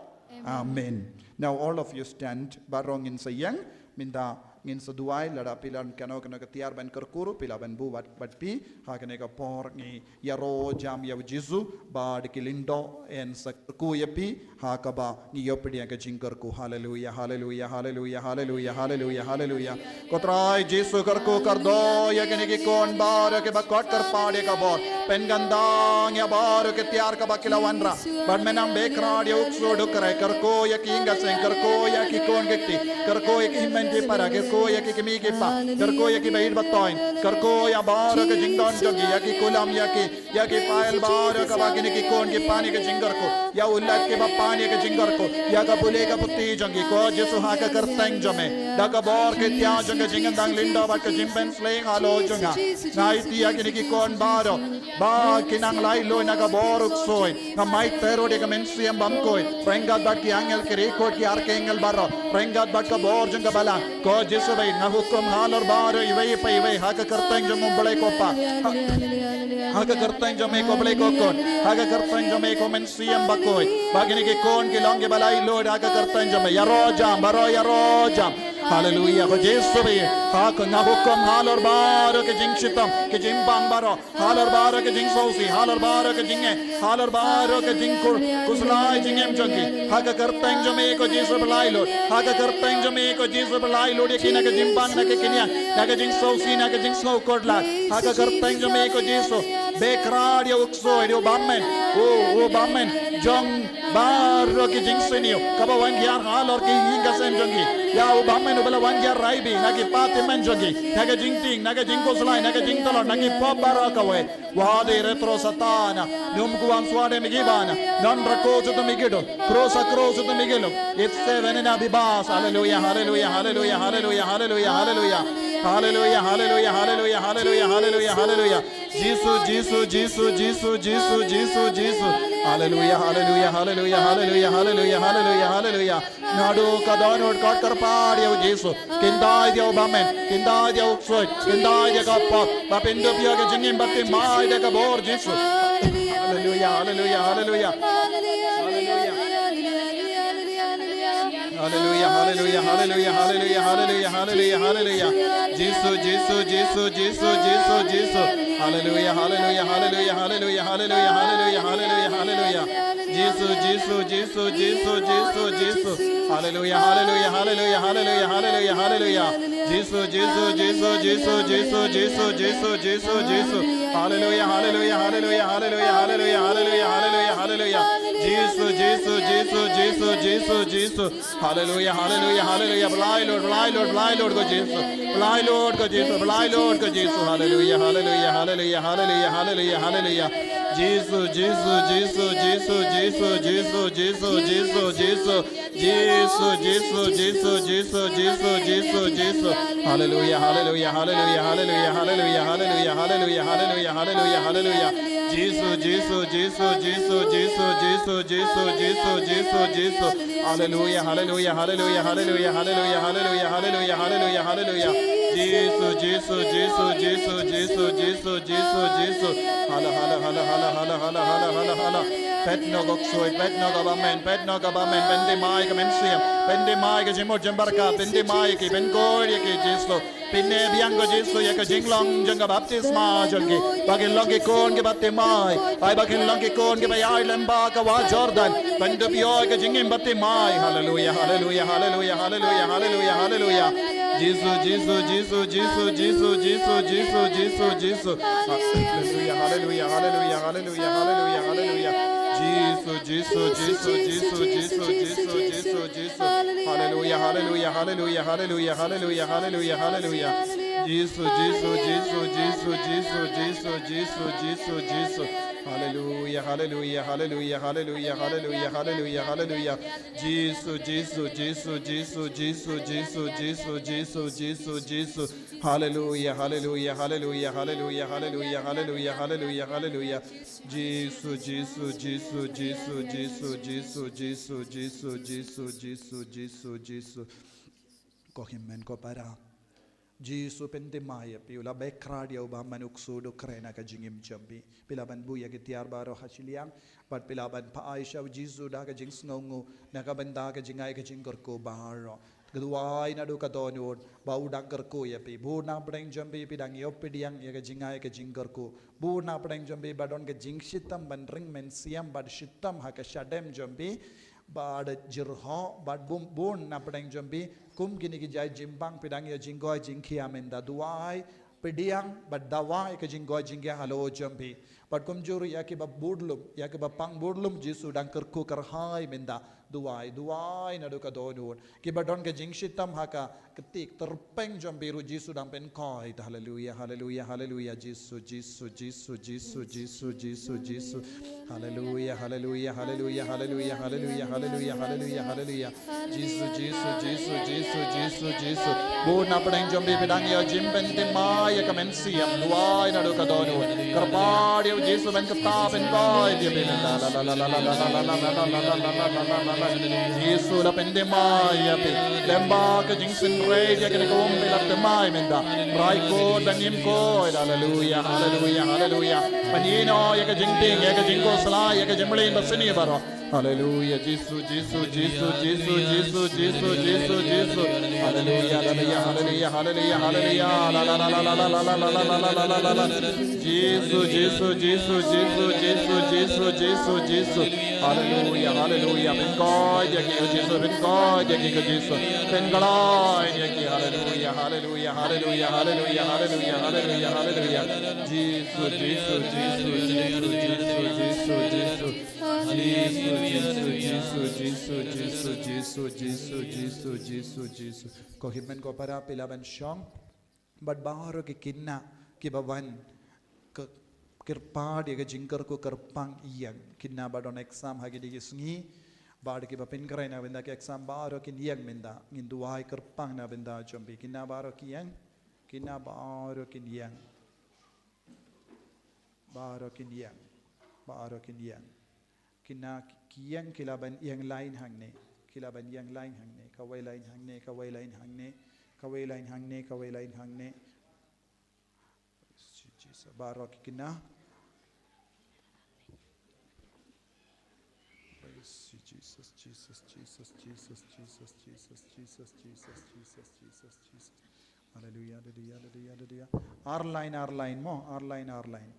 Amen. Now all of you stand barong in sayang minda ngin sa duay lada pilan kano katiar ban kerkuru pila ban bu bat pi ha kaneka por ngi yaro jam ya jisu ba dikilindo en sa ku ya pi ha ka ba ni yopedi ka jingkar ku. Hallelujah, hallelujah, hallelujah, hallelujah, hallelujah, hallelujah. Kotrai jisu karku kardo ya kaneki kon bar ke ba kot kar pade ka bor pen gandang ya bar ke tiar ka ba kilawanra ban menam bekrad ya ukso dukrai karko ya kinga sen karko ya ki kon gekti karko ya ki himenti para karko ya ki kimi pa karko ya ki baid batoin karko ya bar ke jingdon jogi ya ki kulam ya ki pael bar ka ba ki kon ki pani ke jingar ko ya ullat ke ba pani ke jingar ko ya ka bule ka putti jogi ko jisu ha ka kartang jome da ka bor ke tya jogi jingandang linda ba ka jimben sling halo jonga nai ti ya ki kon baro ba kinang lai lo na ka bor uksoi na mai pero de ka mensiam bamkoi prengat ba ki angel ke rekod ki archangel baro prengat ba ka bor jonga bala ko jisu bai na hukum halor baro iwai pa iwai ha ka kartang jom bole ko pa ha ka kartang jom ko bole ko kon ha ka kartang jom ko mensiam bakoi bagini ki kon ki long ke balai lo ha ka kartang jom yaro jam baro yaro jam. Hallelujah. Ko jisu bai ha ka na hukum halor baro ke jingshitam ke jimbang baro halor baro ke jing sausi halor baro ke jinge halor baro ke jingkur kuslai jingem jogi ha ka kartang jom ko jisu balai lo ha ka kartang jom ko jisu balai lo de kina ke jimbang na ke kinya na ke jing sausi na ke jing snow kodla ha ka kartang jom ko jisu bekrad ya ukso dio bammen o bammen jong baro ke jing senio kaba wan gyar halor ke hinga sem jogi ya o bammen bala wan gyar raibi na ke pate men jogi na ke jing ting na ke jing koslai na ke jing talon na ke pop baro ka we wade retro satana num kuam swade migibana non rakozo to migido crosa to migelo it's seven in abibas. Hallelujah, hallelujah, hallelujah, hallelujah, hallelujah, hallelujah, hallelujah, hallelujah, hallelujah, hallelujah, hallelujah, hallelujah. Jesus, Jesus, Jesus, Jesus, Jesus, Jesus, Jesus. Hallelujah, hallelujah, hallelujah, hallelujah, hallelujah, hallelujah, hallelujah. Nadu kadonod kat karpad ya Jesus. Kindai dia bamen, kindai dia uksoi, kindai dia kapap. Bapindo pia ke jingim batin mai dia kabor Jesus. Hallelujah, hallelujah, hallelujah. Hallelujah, hallelujah, hallelujah, hallelujah, hallelujah, hallelujah, hallelujah. Jesus, Jesus, Jesus, Jesus, Jesus, Jesus. Hallelujah, hallelujah, hallelujah, hallelujah, hallelujah, hallelujah, hallelujah, hallelujah. Jesus, Jesus, Jesus, Jesus, Jesus, Jesus. Hallelujah, hallelujah, hallelujah, hallelujah, hallelujah, hallelujah. Jesus, Jesus, Jesus, Jesus, Jesus, Jesus, Jesus, Jesus, Jesus. Hallelujah, hallelujah, hallelujah, hallelujah, hallelujah, hallelujah, hallelujah, hallelujah. Jesus, Jesus, Jesus, Jesus, Jesus, Jesus. Hallelujah, hallelujah, hallelujah. Fly Lord, fly Lord, fly Lord, go Jesus. Fly Lord, go Jesus. Fly Lord, go Jesus. Hallelujah, hallelujah, hallelujah, hallelujah, hallelujah, hallelujah. Jesus, Jesus, Jesus, Jesus, Jesus, Jesus, Jesus, Jesus, Jesus. Jesus, Jesus, Jesus, Jesus, Jesus, Jesus, Jesus. Hallelujah, hallelujah, hallelujah, hallelujah, hallelujah, hallelujah, hallelujah, hallelujah, hallelujah, hallelujah. Jesus, Jesus, Jesus, Jesus, Jesus, Jesus, Jesus, Jesus, Jesus, Jesus. Hallelujah, hallelujah, hallelujah, hallelujah, hallelujah, hallelujah, hallelujah, hallelujah, hallelujah. Jesus, Jesus, Jesus, Jesus, Jesus, Jesus, Jesus, Jesus. Hala, hala, hala, hala, hala, hala, hala, hala, hala. Pet no goksoi, pet no gabamen, pet no gabamen, bende mai ka mensiam, bende mai ka jimot jembarka, bende mai ki Pynkoit ki Jesus. Pinne bianco Gesù ya ke jinglong janga baptisma jangi. Bagin long ke kon ke batemai. Ai bagin long ke kon ke bayai lemba ka wa Jordan. Bandu pio ke jingim batemai. Hallelujah, hallelujah, hallelujah, hallelujah, hallelujah, hallelujah. Jesus, Jesus, Jesus, Jesus, Jesus, Jesus, Jesus, Jesus, Jesus. Hallelujah, hallelujah, hallelujah, hallelujah, hallelujah, hallelujah. Jesus, Jesus, Jesus, Jesus, Jesus, Jesus, Jesus, Jesus. Hallelujah, hallelujah, hallelujah, hallelujah, hallelujah, hallelujah, hallelujah. Jesus, Jesus, Jesus, Jesus, Jesus, Jesus, Jesus, Jesus, Jesus. Hallelujah, hallelujah, hallelujah, hallelujah, hallelujah, hallelujah, hallelujah. Jesus, Jesus, Jesus, Jesus, Jesus, Jesus, Jesus, Jesus, Jesus, Jesus. Hallelujah, hallelujah, hallelujah, hallelujah, hallelujah, hallelujah, hallelujah, hallelujah. Jesus, Jesus, Jesus, Jesus, Jesus, Jesus, Jesus, Jesus, Jesus, Jesus, Jesus, Jesus. Kohimmen ko para. Jesus pentemaya piula bekradia uba manukso do krena ka jingim jambi pilaban buya gitiar baro hasiliang pat pilaban pa Aisha Jesus da ka jing sngongu nakabanda ka jingai ka jingkor ko baro keduai na do ka donor bau dangkar ko ya pi bu na pdeng jambi pidang yopidiang ya ka jingai ka jingkor ko bu na pdeng jambi badon ka jingshitam ban ring men siam bad shitam ha ka shadem jambi bad jirho bad bum bun na pdeng jambi kum gini ki jai jimbang pidang ya jinggoy jingkia menda duai pediang badawa ya jinggoy jingkia halo jambi bad kum juru ya ki ba budlum ya ki ba pang budlum jisu dang kerku kerhai menda duai duai na do ka donun ki ba don ka jingshitam haka ketik terpeng jambi ru jisu dang Pynkoit. Hallelujah, hallelujah, hallelujah. Jisu, Jisu, Jisu, Jisu, Jisu, Jisu, Jisu. Hallelujah, hallelujah, hallelujah, hallelujah, hallelujah, hallelujah, hallelujah, hallelujah. Jisu, Jisu, Jisu, Jisu, Jisu, Jisu. Bu na pdeng jambi pidang ya jimben timai ya kamensiam duai na do ka donun kerpad ya Jisu ben keta Pynkoit ya benda la la la la la la la la la la la la la la. Jisu la pendemai ya pi lemba ka jingsen rei ya kene ko umbe la temai menda raiko danim ko. Hallelujah, hallelujah, hallelujah. Panino ya ka jingting ya ka jingko sala ya ka jimlin basini baro. Hallelujah, Jisu, Jisu, Jisu, Jisu, Jisu, Jisu, Jisu, Jisu. Hallelujah, hallelujah, hallelujah, hallelujah, hallelujah. La la la la la la la la la la la la la la. Jisu, Jisu, Jisu, Jisu, Jisu, Jisu, Jisu, Jisu. Hallelujah, hallelujah. Pynkoit ya ki Jisu, Pynkoit ya ki Jisu. Pynkoit ya ki. Hallelujah, hallelujah, hallelujah, hallelujah, hallelujah, hallelujah, hallelujah. Jisu, Jisu, Jisu, Jisu, Jisu, Jisu, Jisu. Jesus. Kohimen ko para pilaban syong bad baro ki kinna ki bawan ke kirpad ya jingkar ko kerpang iyang kinna badon exam hagi di sungi bad ki bapin krai na benda ki exam baro ki iyang menda nginduai kerpang na benda jombi kinna baro ki yang kinna baro ki iyang baro ki iyang baro ki iyang kina kiyang kilaban yang lain hangne kilaban yang lain hangne kawai lain hangne kawai lain hangne kawai lain hangne kawai lain hangne Jesus barok kina Jesus Jesus Jesus Jesus Jesus Jesus Jesus Jesus Jesus Jesus Jesus hallelujah hallelujah hallelujah hallelujah our line mo our line our line,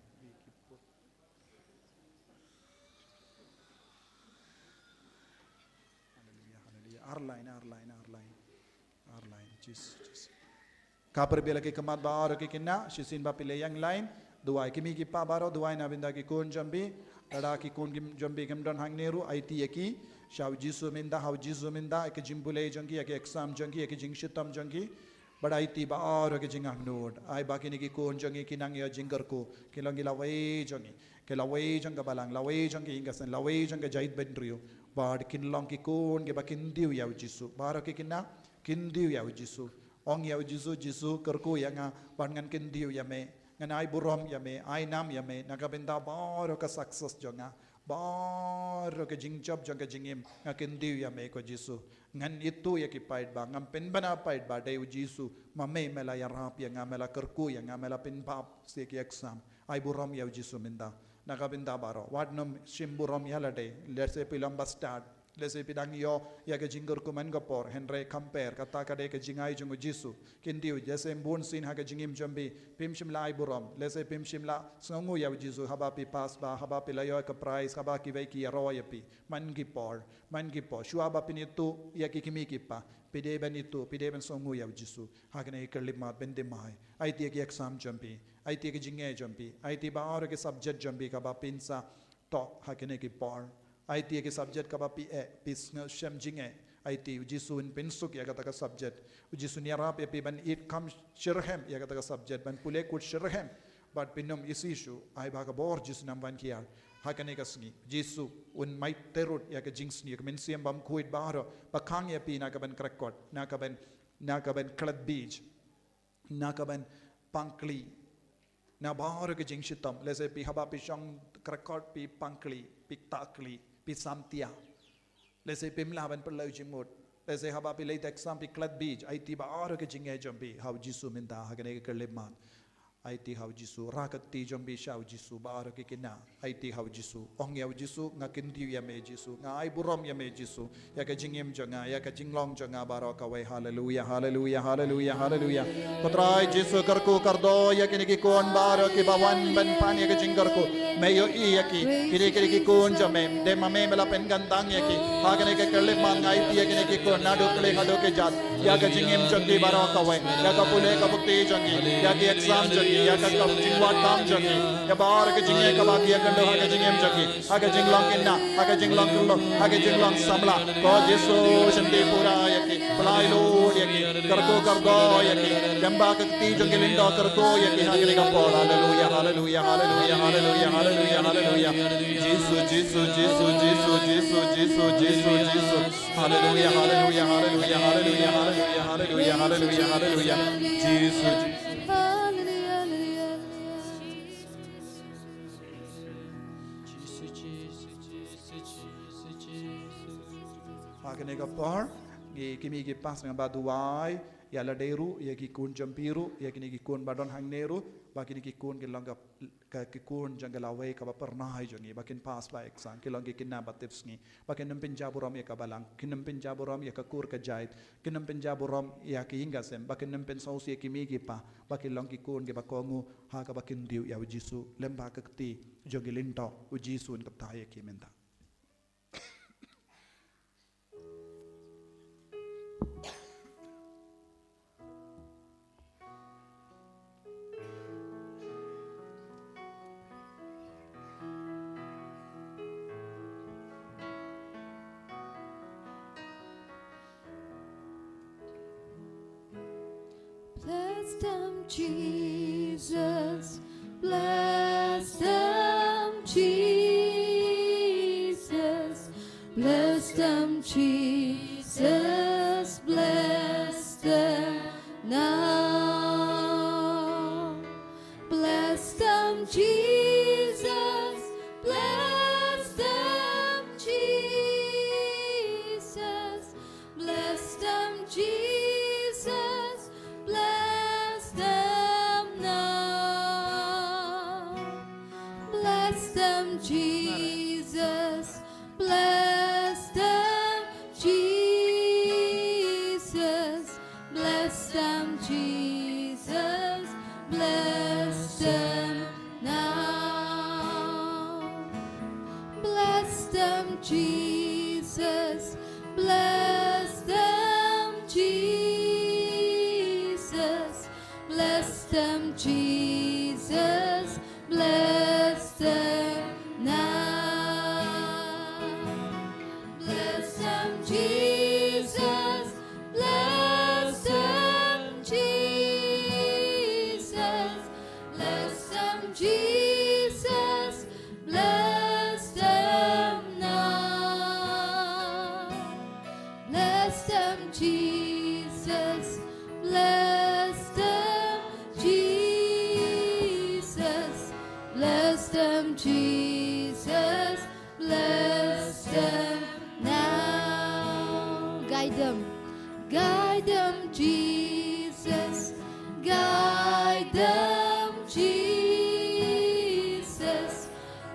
Jesus. Kapar bila ke kemat baaro ke kena, shisin ba pile yang line, duai kimi ki pa baro, duai na binda ki kon jambi, lada ki kon jambi kem don hang neru, IT yaki, shau jisu minda, hau jisu minda, ek jimbule jangi, ek exam jangi, ek jing shitam jangi, but IT baaro ke jingang nod, ai ba kini ki kon jangi kinang ya jingar ko, kilangi lawai jangi, ke lawai janga balang, lawai jangi ingasan, lawai janga jait bendrio. Bad kinlong ki kun ke bakin diu ya Jisu baro ke kinna kin diu ya Jisu ong ya Jisu Jisu kerku ya nga bangan kin diu ya me ngan ai burom ya me ai nam ya me nakabenda baro ka success jonga baro ke jingjob jonga jingim nga kin diu ya me ko Jisu ngan itu ya ki pait ba ngam pen bana pait ba dai Jisu mame mela ya rap ya nga mela kerku ya nga mela pin pap se ki exam ai burom ya Jisu minda nakabinda baro wadnum shimburom yalade let's say pilamba start Lese pidang yo ya ke jinggur kuman gopor henre kamper kata kade ke jingai jungu jisu kindiu jese mbun sin ha ke jingim jambi pim shimla iburam lese pim shimla sngu ya jisu haba pi pas ba haba pi layo ke price haba ki ve ki ro ya pi man gi por shua ba pinitu ya ki kimi ki pa pide ben itu pide ben sngu ya jisu ha ke ne ke limat ben de mai ai ti ke exam jambi ai ti ke jingai jambi ai ti ba or ke subject jambi ka ba pinsa to ha ke ne ki por IT ke subject ka pi pis shem jinge IT ujisu in pensuk ya kata ka subject ujisu ni rap ya pi ban it kam shirhem ya kata ka subject ban pule kut shirhem but pinum isishu ai ba ka bor jisu nam ban kiar hakane ka sngi jisu un mai terut ya ka jings ni ka men siam bam kuit baro pakang ya pi na ka ban krakot na ka ban klad beach na ka ban pankli na baro ka jing shitam lese pi haba pi shang krakot pi pankli pi takli pi samtia lese pimla ban perlau jimut lese haba pi late exam pi klad beach IT ba aro ke jinge jambi how jisu minta hagane ke leman IT how jisu rakat ti jambi shau jisu ba aro ke kina IT how jisu ong ya jisu ngakin tiu ya me jisu nga ai burom ya me jisu ya ke jingem janga ya ke jinglong janga baro ka wai hallelujah hallelujah hallelujah hallelujah potrai jisu karku kardo ya ke ni kon baro ke bawan ban pan ya ke jingarku Mayo iyaki kiri kun jame de mame mela pen gandang yaki hagane ke kerle mangai pia kene ki ko nadu kle hado ke jat ya ka jingem jangi baro ka we ya ka pule ka bukti jangi ya ki exam jangi ya ka jingwa tam jangi ya bar ke jinge ka ba ki kando ha ka jingem jangi ha ka jinglong kinna ha ka jinglong kullo ha ka jinglong samla ko jesu shanti pura yaki palai lo yaki kargo yaki jamba ka ti jangi lindo kargo yaki hagane ka por hallelujah hallelujah hallelujah hallelujah hallelujah hallelujah Jesus hallelujah hallelujah hallelujah hallelujah hallelujah hallelujah hallelujah hallelujah Jesus Hakane ka par gi kimi gi pas ng baduai ya la deru ya ki kun jampiru ya kini ki kun badon hangneru bakini ki kun ki langga ki kun jangalaway ka ba pernah jongi bakin pas ba exam ki langgi kinna batifsngi bakin nempin jaburam ya ka balang kinempin jaburam ya ka kur ka jait kinempin jaburam ya ki hingasem bakin nempin sausi ya ki migi pa bakin langgi kun ki bakongu ha ka bakin diu ya ujisu lemba ka kti jongi linto ujisu in kapta ya ki menta Bless them, Jesus. Bless them, Jesus. Bless them, Jesus. Bless them now. Bless them, Jesus. Bless them, Jesus. Bless them, Jesus. Bless them now. Bless them, Jesus. Bless them, Jesus. Bless them, Jesus. Bless them now. Bless them, Jesus. Bless them, Jesus. Bless them, Jesus. Bless them now. Bless them, Jesus. Bless them, Jesus. Bless them, Jesus. Bless them now. Bless them, Jesus. Bless them, Jesus. Bless them, Jesus. Bless them now. Guide them. Guide them, Jesus. Guide them, Jesus.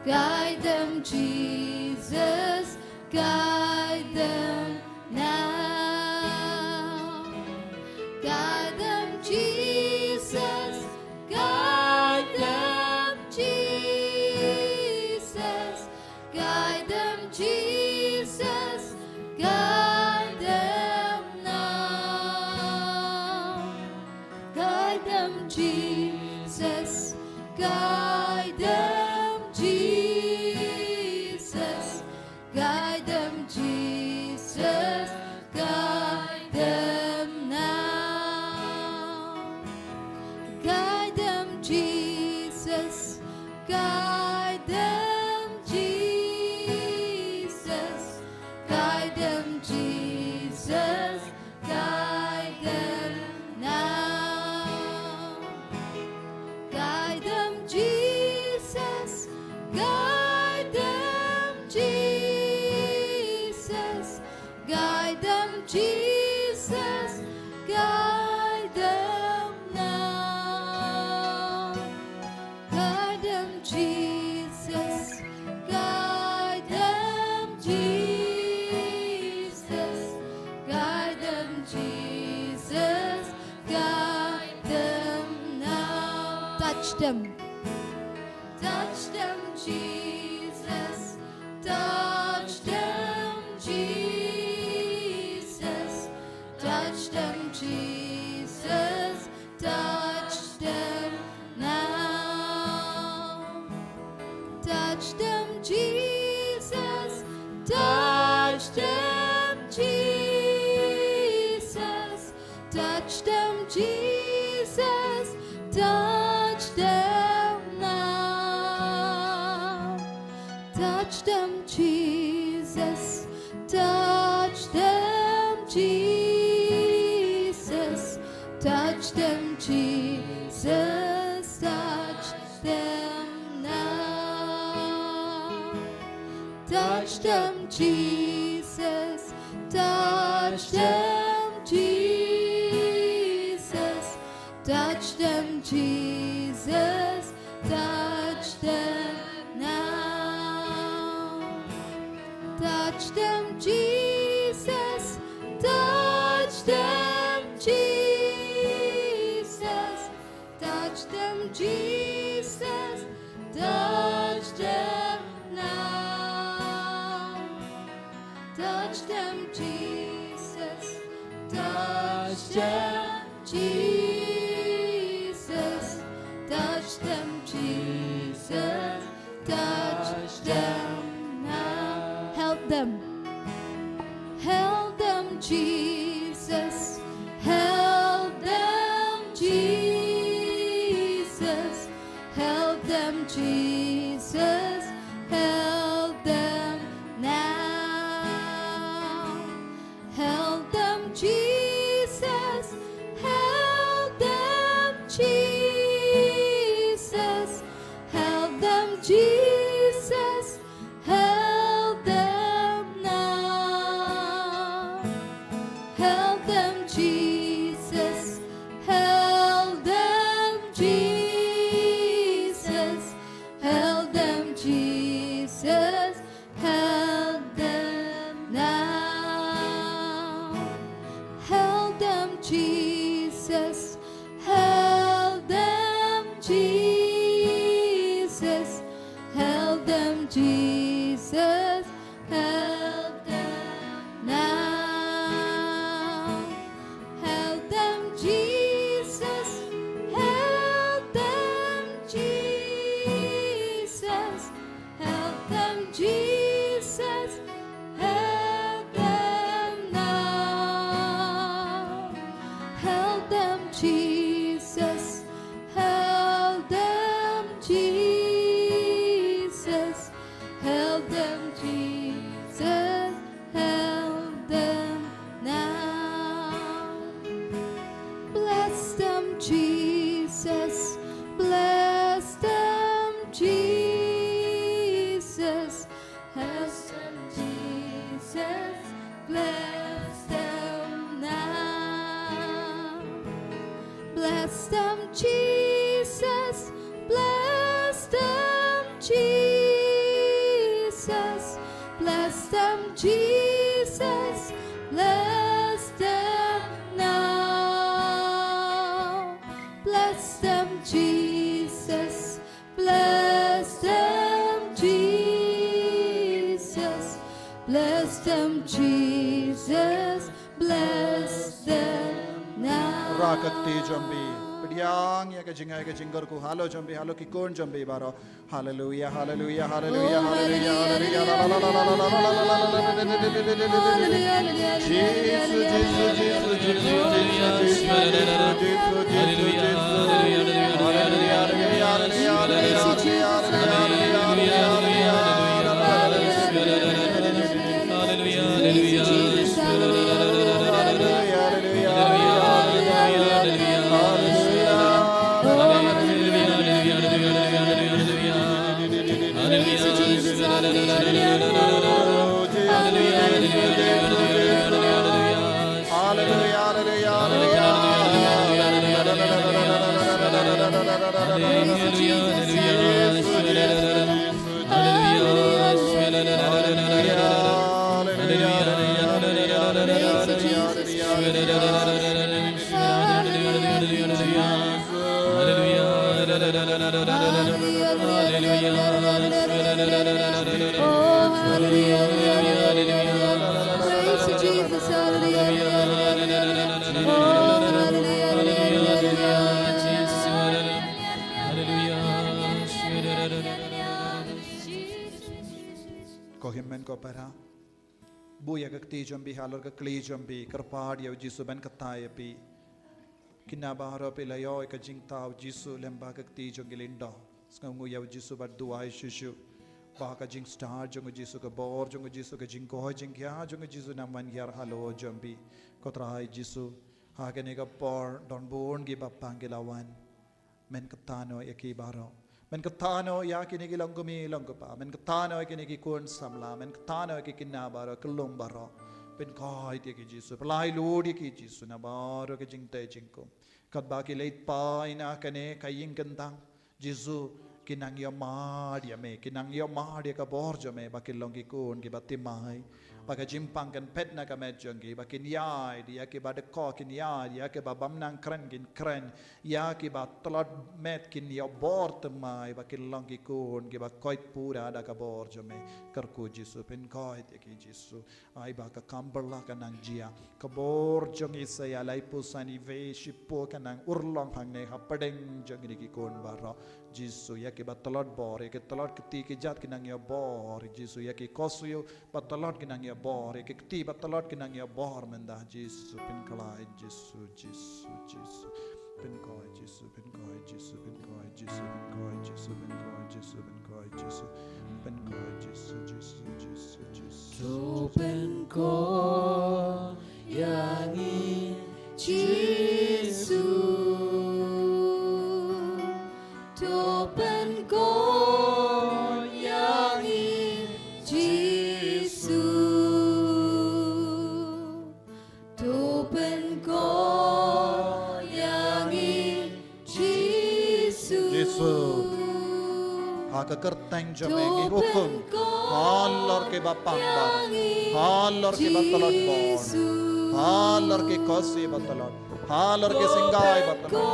Guide them, Jesus. Guide guide them, Jesus, guide them now. Guide them, Jesus, guide them, Jesus, guide them, Jesus, guide them now. Guide them, Jesus, guide them, Jesus, guide them, Jesus, guide them now. Guide them, Jesus, guide them, Jesus, guide them, Jesus, guide them now. Touch them. Touch them, Jesus. Touch them, Jesus. Touch them, Jesus. Touch them now. Touch them, Jesus. Touch them, Jesus. Touch them, Jesus. Touch them now. Touch them, Jesus. Touch them, Jesus. Touch them, Jesus. Touch them now. Touch them, Jesus. Touch them, Jesus. Touch them, Jesus. Touch them now. Touch them, Jesus. Touch them, Jesus. Touch them, Jesus. Touch them now. Touch them, Jesus. Touch them, Jesus. Touch them, Jesus. Touch them now. Help them. Help them, Jesus. Help them, Jesus. Help them, Jesus. Help them now. Help them, Jesus. Help them, Jesus. Help them, Jesus. Help them now. Help them, Jesus. Help them, Jesus. Help them, Jesus. Help them now. Help them, Jesus. Help them, Jesus. Help them, Jesus. Help them now. Help them, Jesus. Help them, Jesus. Help them, Jesus. Help them now. Help them, Jesus. Help them, Jesus. Help them, Jesus. Help them now. Bless them, Jesus. Bless them, Jesus. Help them, Jesus. Bless them now. Bless them, Jesus. Bless them, Jesus. Bless them, Jesus. Bless them now. Bless them, Jesus. Bless them, Jesus. Bless them, Jesus. Bless them now. Rakati jambi. yang ya ke jingai ke jinggar ku halo jombi halo ki kon jombi baro haleluya haleluya haleluya haleluya haleluya Jesus Jesus Jesus Jesus Kohimmen ko para buya kakti jombi halor ka kli jombi karpad ya jisu ben kataya pi kinabaharo pi layo ka jingtaw jisu lemba kakti jongilinda skangu ya jisu bad duai shushu ba ka jing star jongu jisu ka bor jongu jisu ka jing ko jing ya jongu jisu naman yar halo jombi kotrai jisu ha ka ne ka por don born gi bapangilawan men katano yaki baro men katano ya kini gilang gumi lang pa men katano kini gikun samla men katano kikina baro kelum baro pen kai ti ki jisu pelai lodi ki jisu na baro ke jingte jingko kat ba ki leit pa ina kane kaying kentang jisu kinang yo ma dia me kinang yo ma dia ka borjo me ba kilong ki kun ki batimai Baka jimpang kan pet na kamet jonggi bakin yai dia ke ba deko kin yai dia ke ba bamnang kren kin kren ya ke ba tolot met kin yo bor temai bakin long ki kun ke ba koit pura da ka bor jome karku jisu pen koit ki jisu ai ba ka kamberla kanang jia ka bor jongi saya lai pusani ve shipo kanang urlong hang ne hapadeng jongi ki kun baro jisu ya ke ba tolot bor ya ke tolot keti ke jat kinang yo bor jisu ya ke kosu yo ba tolot kinang yo bor ke keti batalot kinang ya bor mendah Jesu pin kalai Jesu Jesu Jesu pin koi Jesu pin koi Jesu pin koi Jesu pin koi Jesu pin koi Jesu pin koi Jesu pin koi Jesu Jesu Jesu Jesu to pin koi yangi Jesu to pin koi yangi Jesu Haka kerteng jomegi hukum halor ke bapang bar halor ke batalot bor halor ke kosi batalot halor ke singgai batalot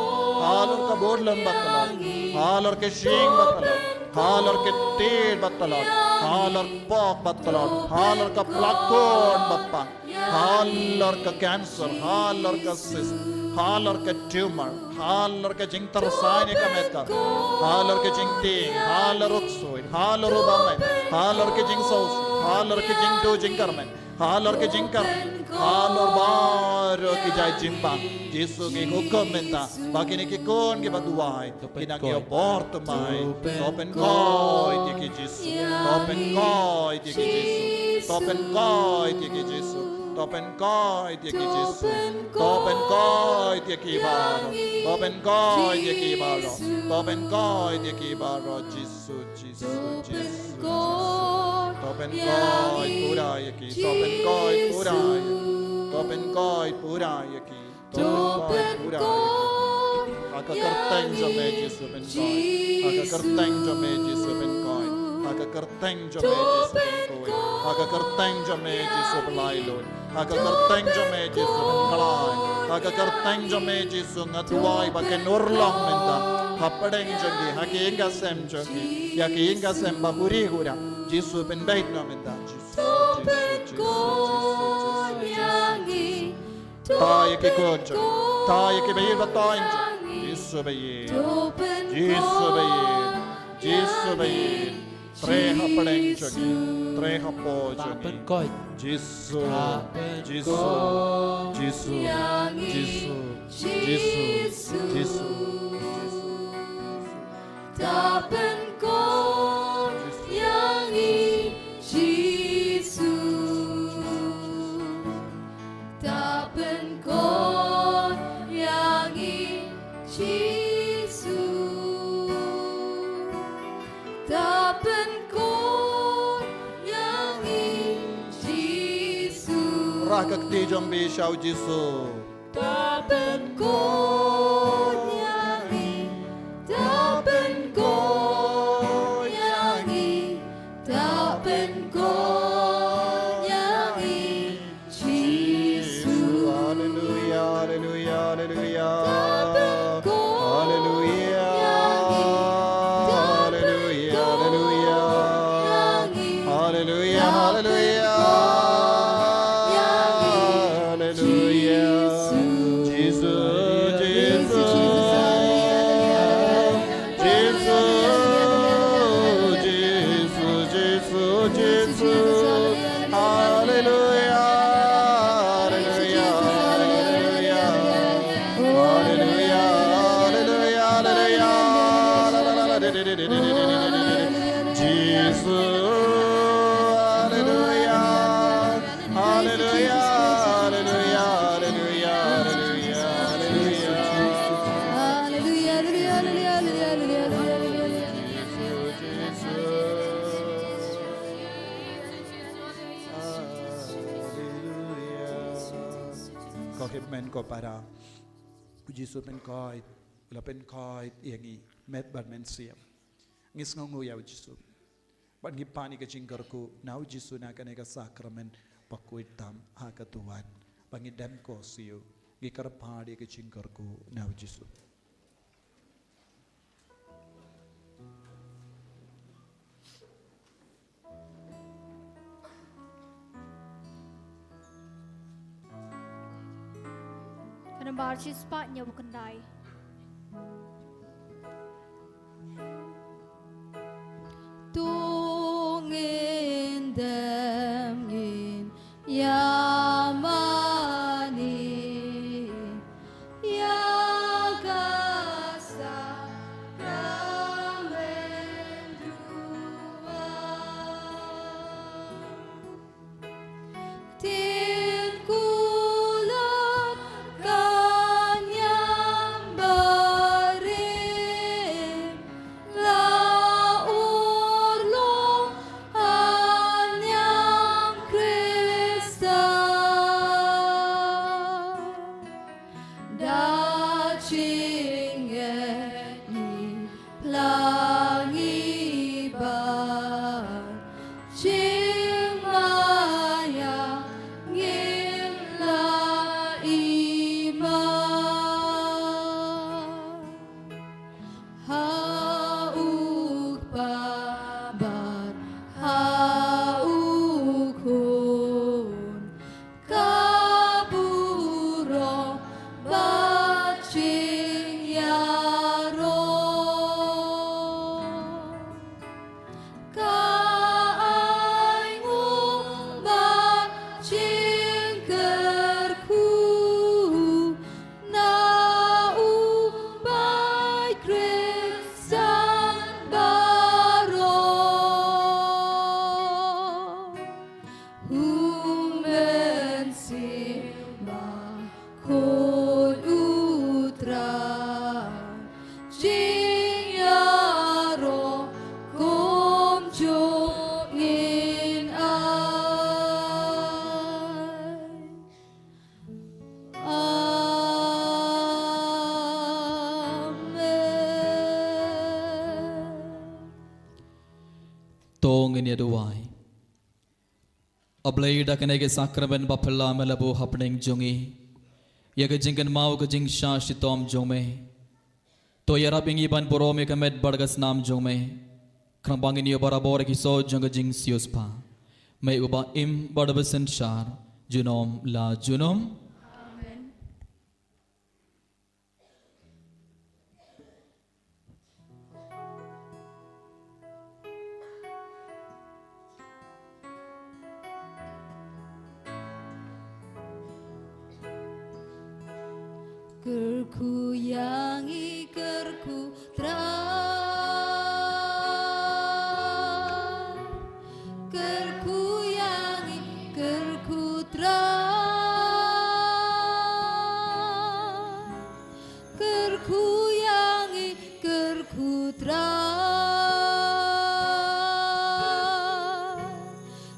halor ke bodlam batalot halor ke shing batalot halor ke ted batalot halor pok batalot halor ke plakon bapang halor ke cancer halor ke cyst halor ke tumor halor ke jing tersanya ke meta halor ke jing ting halor uksoid halor ubamen halor ke jing saus halor ke jing do jing karmen halor ke jing kar halor baro ke jai jimpang Yesus ke hukum menta bagi ni ke kon ke baduai kina ke bort mai open koi ke Yesus open koi ke Yesus open koi ke Yesus Topen koi dia ki Jesu, topen koi dia ki baro, topen koi dia ki baro, topen koi dia ki baro Jesu Jesu Jesu, topen koi pura ya ki, topen koi pura ya, topen koi pura ya ki, topen koi pura ya ki. Aga kerteng jome Jesu ben koi, aga kerteng jome Jesu ben koi, aga kerteng jome Jesu ben koi, aga kerteng jome Jesu belai loi. Aga kerteng jome Jesu bengalai. Aga kerteng jome Jesu ngatuai baken urlong menta. Hapadeng jongi haki inga sem jongi. Yaki inga sem bahuri hura. Jesu ben bait no menta. Jesu Ta yaki konjo. Ta yaki bayir batoin. Jesu Jesu bayin Topen Jesu bayin kon Jesu bayin Tre hapadeng jogi Tre hapo jogi Pynkoit Jesu Pynkoit Jesu Jesu Jesu Jesu Jesu Topen kon yang Jesu Topen kon yang Jesu Topen kon yang Jesu Rakakti jombi shau Jesu Topen kon yang Topen kon yang Topen kon yang Jesu Hallelujah Hallelujah Hallelujah Topen kon Hallelujah Hallelujah Hallelujah Hallelujah Hallelujah Hallelujah Jesus Jesus Jesus Jesus Hallelujah Hallelujah Hallelujah Hallelujah Hallelujah Jesus Hallelujah Hallelujah Hallelujah Hallelujah Kau himmen kau para Puji Yesus Pynkoit Ula Pynkoit Iangi Met bad men siap Ngis ngongu ya Yesus Ban ngipani ke jingkarku Nau Yesus na kaneka sakramen Pakuit tam haka Tuhan Bangi dem ko siyo Ngikar padi ke jingkarku Nau Yesus Karena barci sepatnya bukan dai. Tungin demgin yamani ya kasa ramen dua tin kulat kanyang barim laurlo anyang Krista dacing ni plangiban cing maya ngim la iman hauk pabar hauk hun kaburo bacing yaro kaai ngumbat cingkerku na ubai Kristan baro humen simba kon utra jing yaro kom jongin Amen. Tong Jingduwai Ablay da kanege sakramen bapala melabu happening jungi Yaga jingkan mau ke jing shashi tom jome To yara bingi ban borome kamed bargas nam jome Krambangin yo barabore ki so janga jing siospa May uba im badabasen shar Junom la junom Kerku yangi kerku tra Kerku yangi kerku tra Kerku yangi kerku tra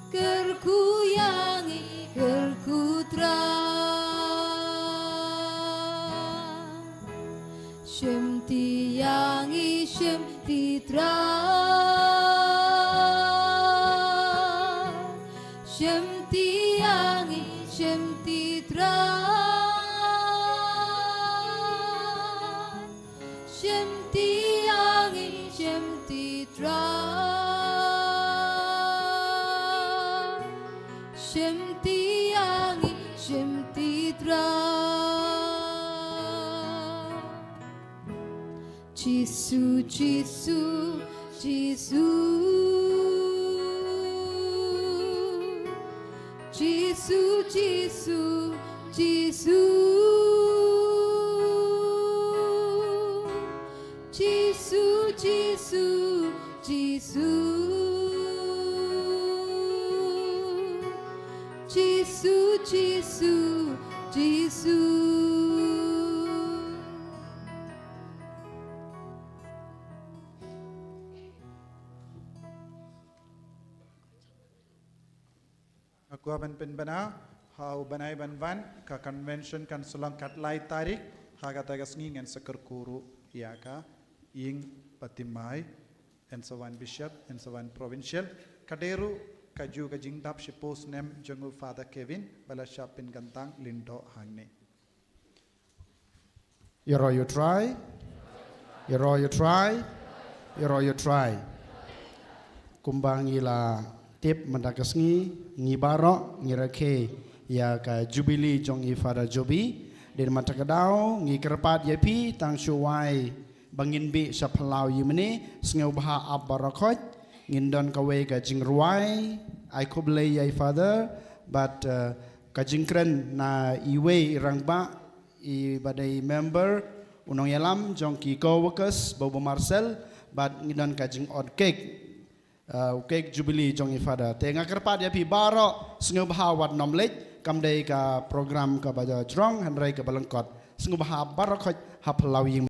Kerku yangi kerku tra Shemti yangi shemti tra Shemti yangi shemti tra Shemti yangi shemti tra Shemti yangi shemti tra Jisu, Jisu, Jisu, Jisu, Jisu, Jisu, Jisu, Jisu, Jisu, Jisu, Jisu, Jisu. Aku akan penbana, hau banai banvan, ka convention kan selang katlai tarik, haga tagas ngingen seker kuru, ka, ing patimai, and sawan bishop, and sawan provincial, kaderu, kaju ka jingdap si post nem jungle father Kevin, bala shapin gantang lindo hangne. You try. You try. Kumbang ila tip mendakasngi ngibaro ngirake ya ka jubili jong ifada jobi den matakadao ngikerpat yapi tang shuwai bangin bi saphalau yimne sngew bha abarakot ngindon kawe ka jingruai I koble ya father but ka jingkren na iwe rangba I badai member unong yalam jong ki co-workers bobo Marcel but ngindon ka jing od cake Kek Jubilee jong ifada tenga kerpat ya pi baro sungai bahawat nomlek kamdai ka program ka baja jrong hanrai ka balengkot sungai bahawat baro khoj haplau